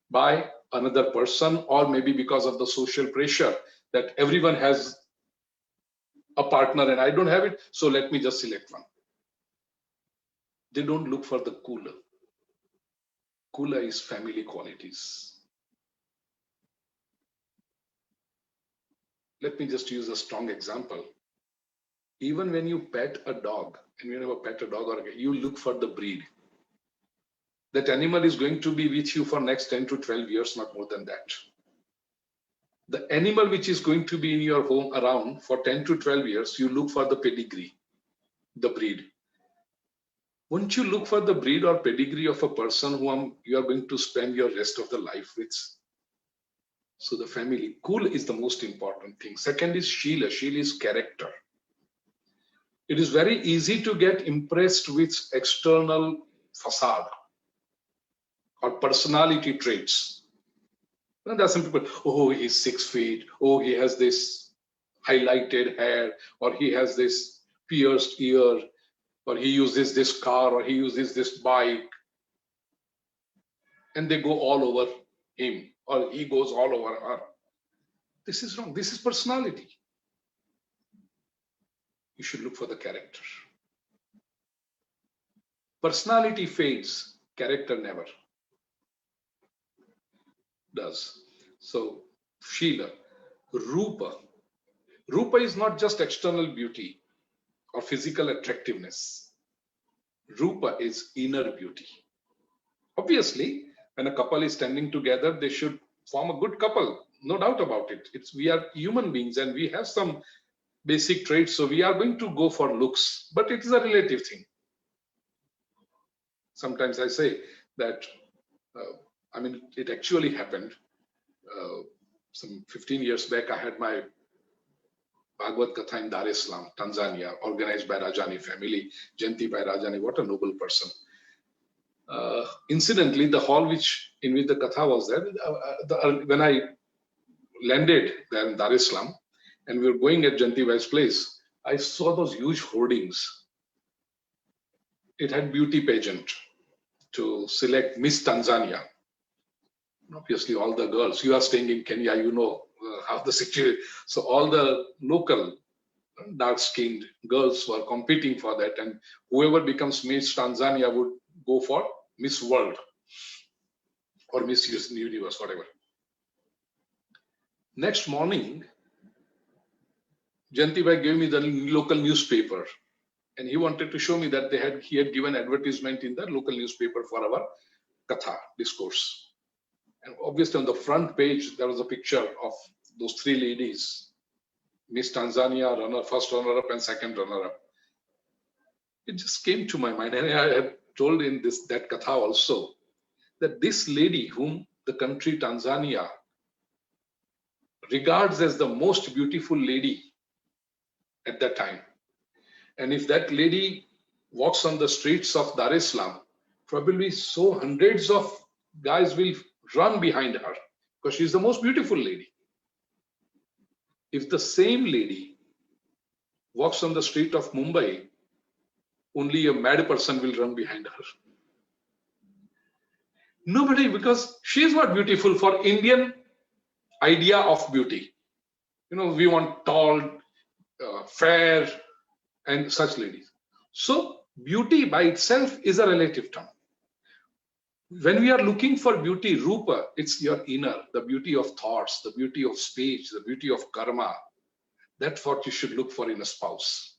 by another person, or maybe because of the social pressure that everyone has a partner and I don't have it, so let me just select one. They don't look for the Kula. Kula is family qualities. Let me just use a strong example. Even when you pet a dog, and you never pet a dog, or you look for the breed. That animal is going to be with you for next 10 to 12 years, not more than that. The animal which is going to be in your home around for 10 to 12 years, you look for the pedigree, the breed. Won't you look for the breed or pedigree of a person whom you are going to spend your rest of the life with? So the family, Kul is the most important thing. Second is Sheela. Sheela is character. It is very easy to get impressed with external facade or personality traits. And there are some people, oh, he's 6 feet, oh, he has this highlighted hair, or he has this pierced ear, or he uses this car, or he uses this bike. And they go all over him, or he goes all over her. This is wrong. This is personality. You should look for the character. Personality fades, character never does. So, Sheela, Rupa. Rupa is not just external beauty or physical attractiveness. Rupa is inner beauty. Obviously, when a couple is standing together, they should form a good couple. No doubt about it. We are human beings and we have some basic traits. So we are going to go for looks, but it is a relative thing. Sometimes I say that, it actually happened. Some 15 years back, I had my Bhagavad Katha in Dar es Salaam, Tanzania, organized by Rajani family. Jayanti Bhai Rajani, what a noble person. Incidentally, the hall in which the Katha was there, when I landed there in Dar es Salaam, and we were going at Jayanti Bhai's place, I saw those huge hoardings. It had beauty pageant to select Miss Tanzania. Obviously, all the girls, you are staying in Kenya, you know how the situation. So all the local dark-skinned girls were competing for that, and whoever becomes Miss Tanzania would go for Miss World or Miss Universe, whatever. Next morning, Jayanti Bhai gave me the local newspaper, and he wanted to show me that he had given advertisement in the local newspaper for our Katha discourse. And obviously on the front page, there was a picture of those 3 ladies, Miss Tanzania, first runner-up and second runner-up. It just came to my mind, and I had told in that Katha also, that this lady whom the country Tanzania regards as the most beautiful lady at that time. And if that lady walks on the streets of Dar es Salaam, probably hundreds of guys will run behind her because she's the most beautiful lady. If the same lady walks on the street of Mumbai, only a mad person will run behind her. Nobody, because she is not beautiful for Indian idea of beauty. We want tall, fair, and such ladies. So beauty by itself is a relative term. When we are looking for beauty, Rupa, it's your inner, the beauty of thoughts, the beauty of speech, the beauty of karma. That's what you should look for in a spouse.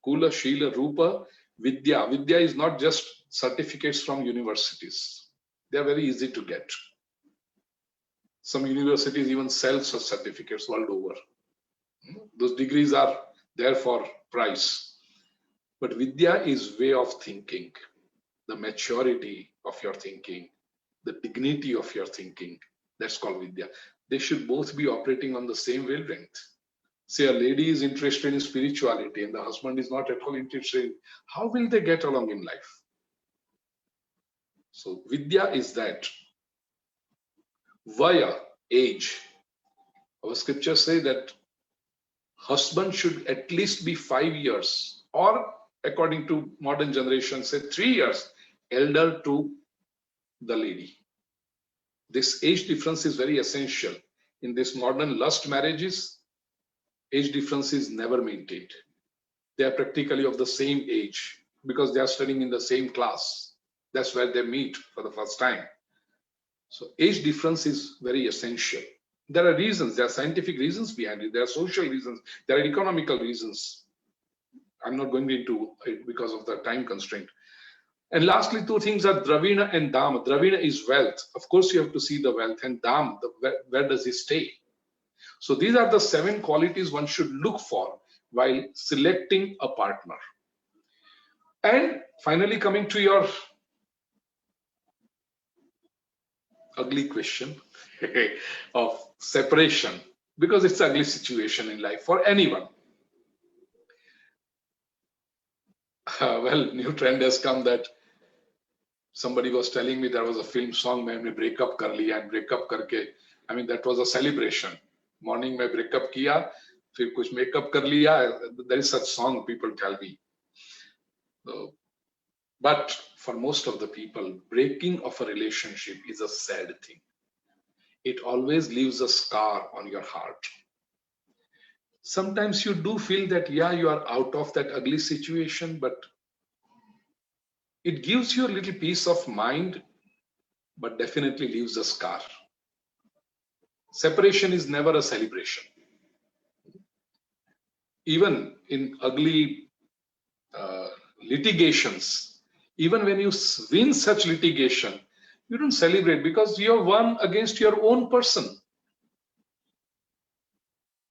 Kula, Sheela, Rupa, Vidya. Vidya is not just certificates from universities. They are very easy to get. Some universities even sell such certificates world over. Those degrees are there for price. But Vidya is way of thinking, the maturity of your thinking, the dignity of your thinking. That's called Vidya. They should both be operating on the same wavelength. Say a lady is interested in spirituality and the husband is not at all interested in, how will they get along in life? So Vidya is that. Vaya, age. Our scriptures say that husband should at least be 5 years, or according to modern generation, say 3 years elder to the lady. This age difference is very essential. In this modern lust marriages, age difference is never maintained. They are practically of the same age because they are studying in the same class. That's where they meet for the first time. So age difference is very essential. There are reasons, there are scientific reasons behind it, there are social reasons, there are economical reasons. I'm not going into it because of the time constraint. And lastly, two things are Dravina and Dam. Dravina is wealth. Of course, you have to see the wealth. And Dam, where does he stay? So these are the 7 qualities one should look for while selecting a partner. And finally, coming to your ugly question of separation, because it's an ugly situation in life for anyone. Well, new trend has come that somebody was telling me there was a film song, "Maine break up kar liya," and break up karke, I mean, that was a celebration. Morning mein break up kiya, fir kuch makeup kar liya. There is such song, people tell me. So, but for most of the people, breaking of a relationship is a sad thing. It always leaves a scar on your heart. Sometimes you do feel that, yeah, you are out of that ugly situation, but it gives you a little peace of mind, but definitely leaves a scar. Separation is never a celebration. Even in ugly litigations, even when you win such litigation, you don't celebrate because you're won against your own person.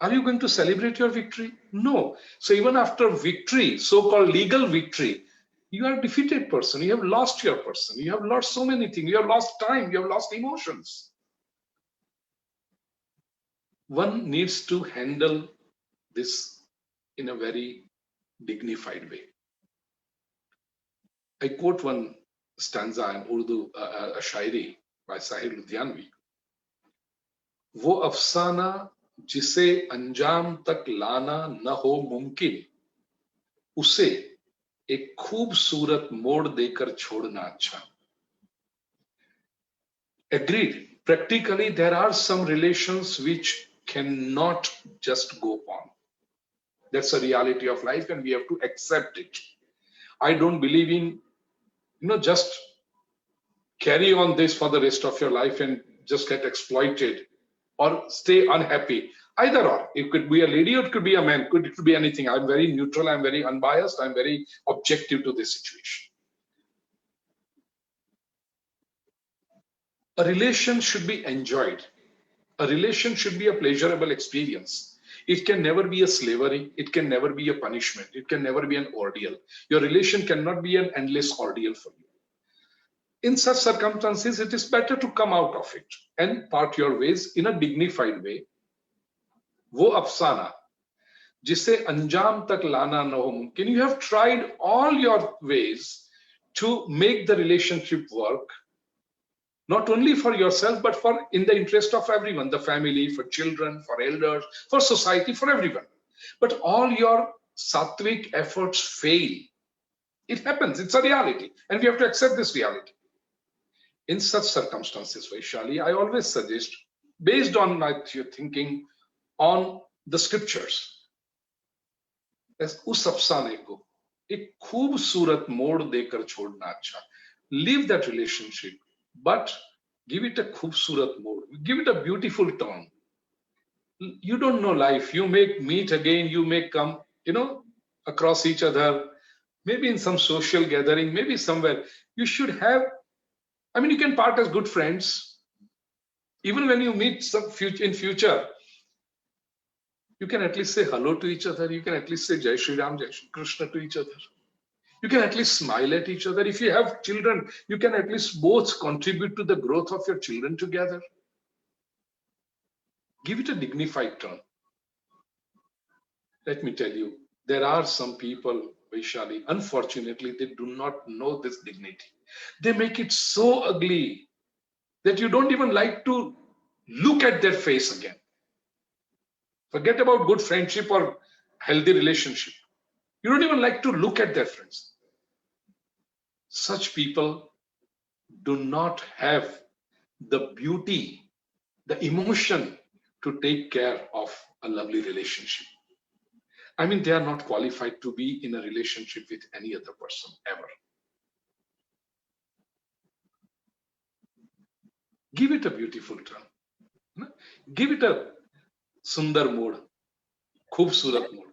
Are you going to celebrate your victory? No. So even after victory, so-called legal victory, you are a defeated person. You have lost your person. You have lost so many things. You have lost time. You have lost emotions. One needs to handle this in a very dignified way. I quote one stanza in Urdu, a shairi by Sahir Ludhianvi. वो अफसाना जिसे अंजाम तक लाना न हो मुमकिन, उसे एक खूबसूरत मोड़ देकर छोड़ना अच्छा. Agreed. Practically, there are some relations which cannot just go on. That's a reality of life, and we have to accept it. I don't believe in, just carry on this for the rest of your life and just get exploited or stay unhappy. Either or. It could be a lady or it could be a man. It could be anything. I'm very neutral. I'm very unbiased. I'm very objective to this situation. A relation should be enjoyed. A relation should be a pleasurable experience. It can never be a slavery. It can never be a punishment. It can never be an ordeal. Your relation cannot be an endless ordeal for you. In such circumstances, it is better to come out of it and part your ways in a dignified way. वो अफसाना जिसे अंजाम तक लाना न हो मुमकिन. You have tried all your ways to make the relationship work, not only for yourself, but for in the interest of everyone, the family, for children, for elders, for society, for everyone. But all your sattvic efforts fail. It happens. It's a reality. And we have to accept this reality. In such circumstances, Vaishali, I always suggest, based on my thinking on the scriptures, as उस अफसाने को एक खूबसूरत मोड़ देकर छोड़ना अच्छा. Leave that relationship, but give it a खूबसूरत mode. Give it a beautiful turn. You don't know life. You may meet again. You may come, across each other. maybe in some social gathering, maybe somewhere, you should have, I mean, you can part as good friends. Even when you meet in future, you can at least say hello to each other. You can at least say Jai Shri Ram, Jai Shri Krishna to each other. You can at least smile at each other. If you have children, you can at least both contribute to the growth of your children together. Give it a dignified turn. Let me tell you, there are some people, Vaishali, unfortunately, they do not know this dignity. They make it so ugly that you don't even like to look at their face again. Forget about good friendship or healthy relationship. You don't even like to look at their friends. Such people do not have the beauty, the emotion to take care of a lovely relationship. I mean, they are not qualified to be in a relationship with any other person ever. Give it a beautiful turn. Give it a sundar mood, khubsurat mood.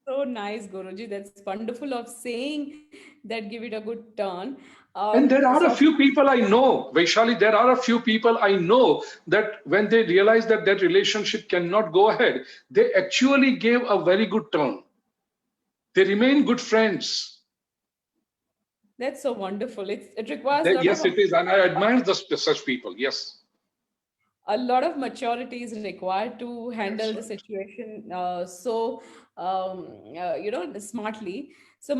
So nice, Guruji. That's wonderful of saying that give it a good turn. And there are a few people I know, Vaishali, there are a few people I know that when they realize that that relationship cannot go ahead, they actually gave a very good turn. They remain good friends. That's so wonderful. It requires Yes, it is. And I admire such people. Yes. A lot of maturity is required to handle the situation smartly. So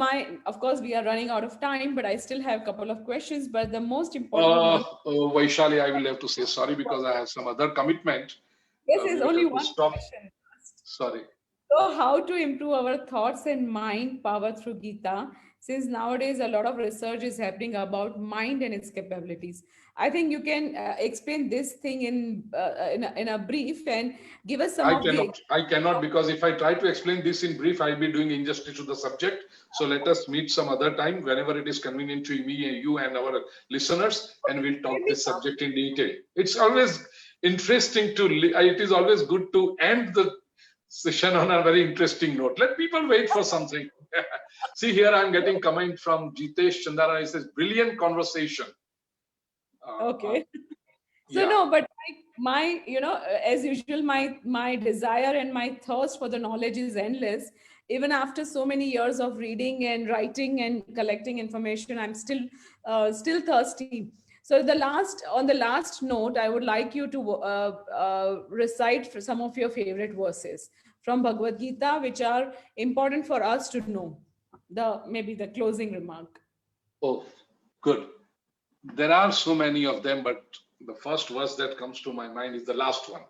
of course, we are running out of time, but I still have a couple of questions. But the most important one. Vaishali, I will have to say sorry because I have some other commitment. Yes, there's only one question. Sorry. So how to improve our thoughts and mind power through Gita? Since nowadays a lot of research is happening about mind and its capabilities. I think you can explain this thing in a brief and give us some I cannot because if I try to explain this in brief, I'll be doing injustice to the subject. So let us meet some other time whenever it is convenient to me, you and our listeners, and we'll talk this subject in detail. It's always interesting it is always good to end the session on a very interesting note. Let people wait for something. See, here I'm getting comment from Jitesh Chandara. He says, brilliant conversation. Okay. So yeah. No, but my as usual, my desire and my thirst for the knowledge is endless. Even after so many years of reading and writing and collecting information, I'm still thirsty. So on the last note, I would like you to recite for some of your favorite verses from Bhagavad Gita, which are important for us to know. Maybe the closing remark. Oh, good. There are so many of them, but the first verse that comes to my mind is the last one.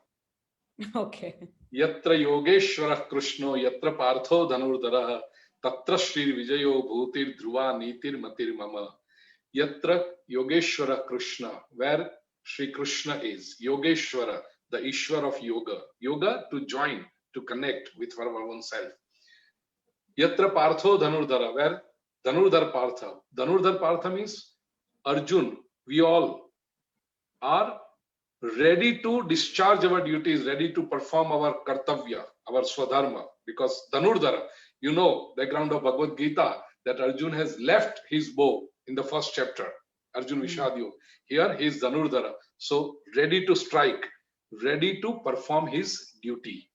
Okay. Yatra Yogeshwara Krishno, Yatra Partho Dhanurdara, Tatra Shri Vijayo Bhutir Dhruva Nitir Matir Mama. Yatra Yogeshwara Krishna, where Shri Krishna is. Yogeshwara, the Ishwar of yoga. Yoga to join, to connect with our own self. Yatra Partho Dhanurdara, where Dhanurdhar Partha. Dhanurdhar Partha means Arjun. We all are ready to discharge our duties, ready to perform our kartavya, our swadharma, because Dhanurdhara, background of Bhagavad Gita, that Arjun has left his bow in the first chapter, Arjun Vishadyo. Here he is Dhanurdhara, so ready to strike, ready to perform his duty.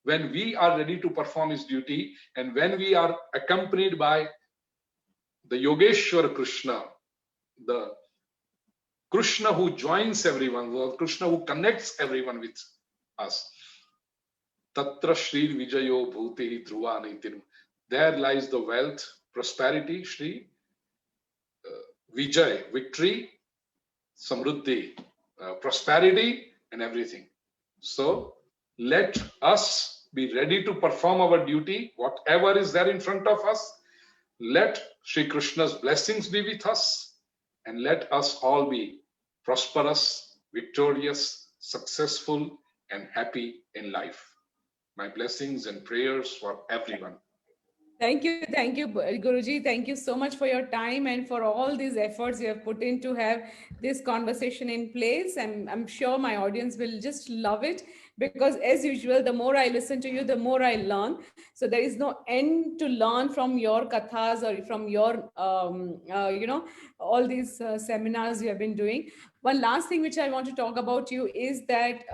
When we are ready to perform his duty, and when we are accompanied by the Yogeshwar Krishna, the Krishna who joins everyone, the Krishna who connects everyone with us. Tatra Shri Vijayo Bhuti Dhruva Nitir. There lies the wealth, prosperity, Shri Vijay, victory, Samruddhi, prosperity, and everything. So let us be ready to perform our duty, whatever is there in front of us. Let Shri Krishna's blessings be with us, and let us all be prosperous, victorious, successful, and happy in life. My blessings and prayers for everyone. Thank you, Guruji. Thank you so much for your time and for all these efforts you have put in to have this conversation in place. I'm sure my audience will just love it. because as usual, the more I listen to you, the more I learn. So there is no end to learn from your kathas or from your, all these seminars you have been doing. One last thing which I want to talk about you is that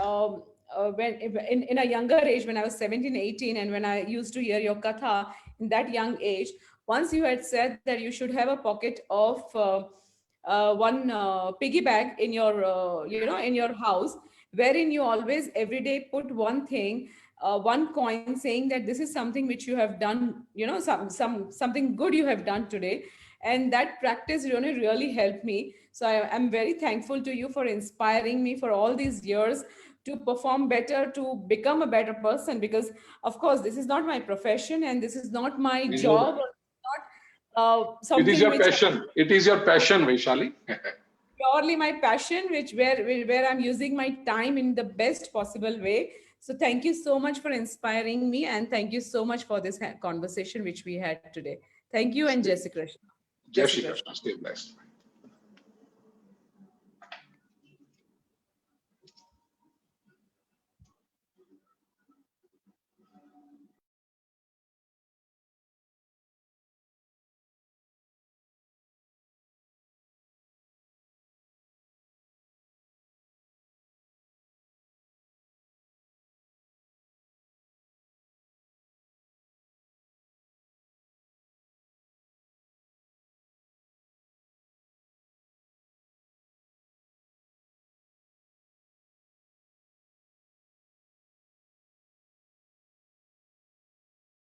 when in a younger age, when I was 17, 18, and when I used to hear your katha in that young age, once you had said that you should have a pocket of one piggy bank in your, in your house, wherein you always every day put one thing, one coin, saying that this is something which you have done, something good you have done today. And that practice really helped me. So I'm very thankful to you for inspiring me for all these years to perform better, to become a better person, because of course this is not my profession and this is not my We know job, that. or not It is something your which passion. It is your passion, Vaishali. purely my passion, which where I'm using my time in the best possible way. So thank you so much for inspiring me, and thank you so much for this conversation which we had today. Thank you, and Jai Shri Krishna. Jai Jai Shri Shri Krishna. Krishna. Stay blessed.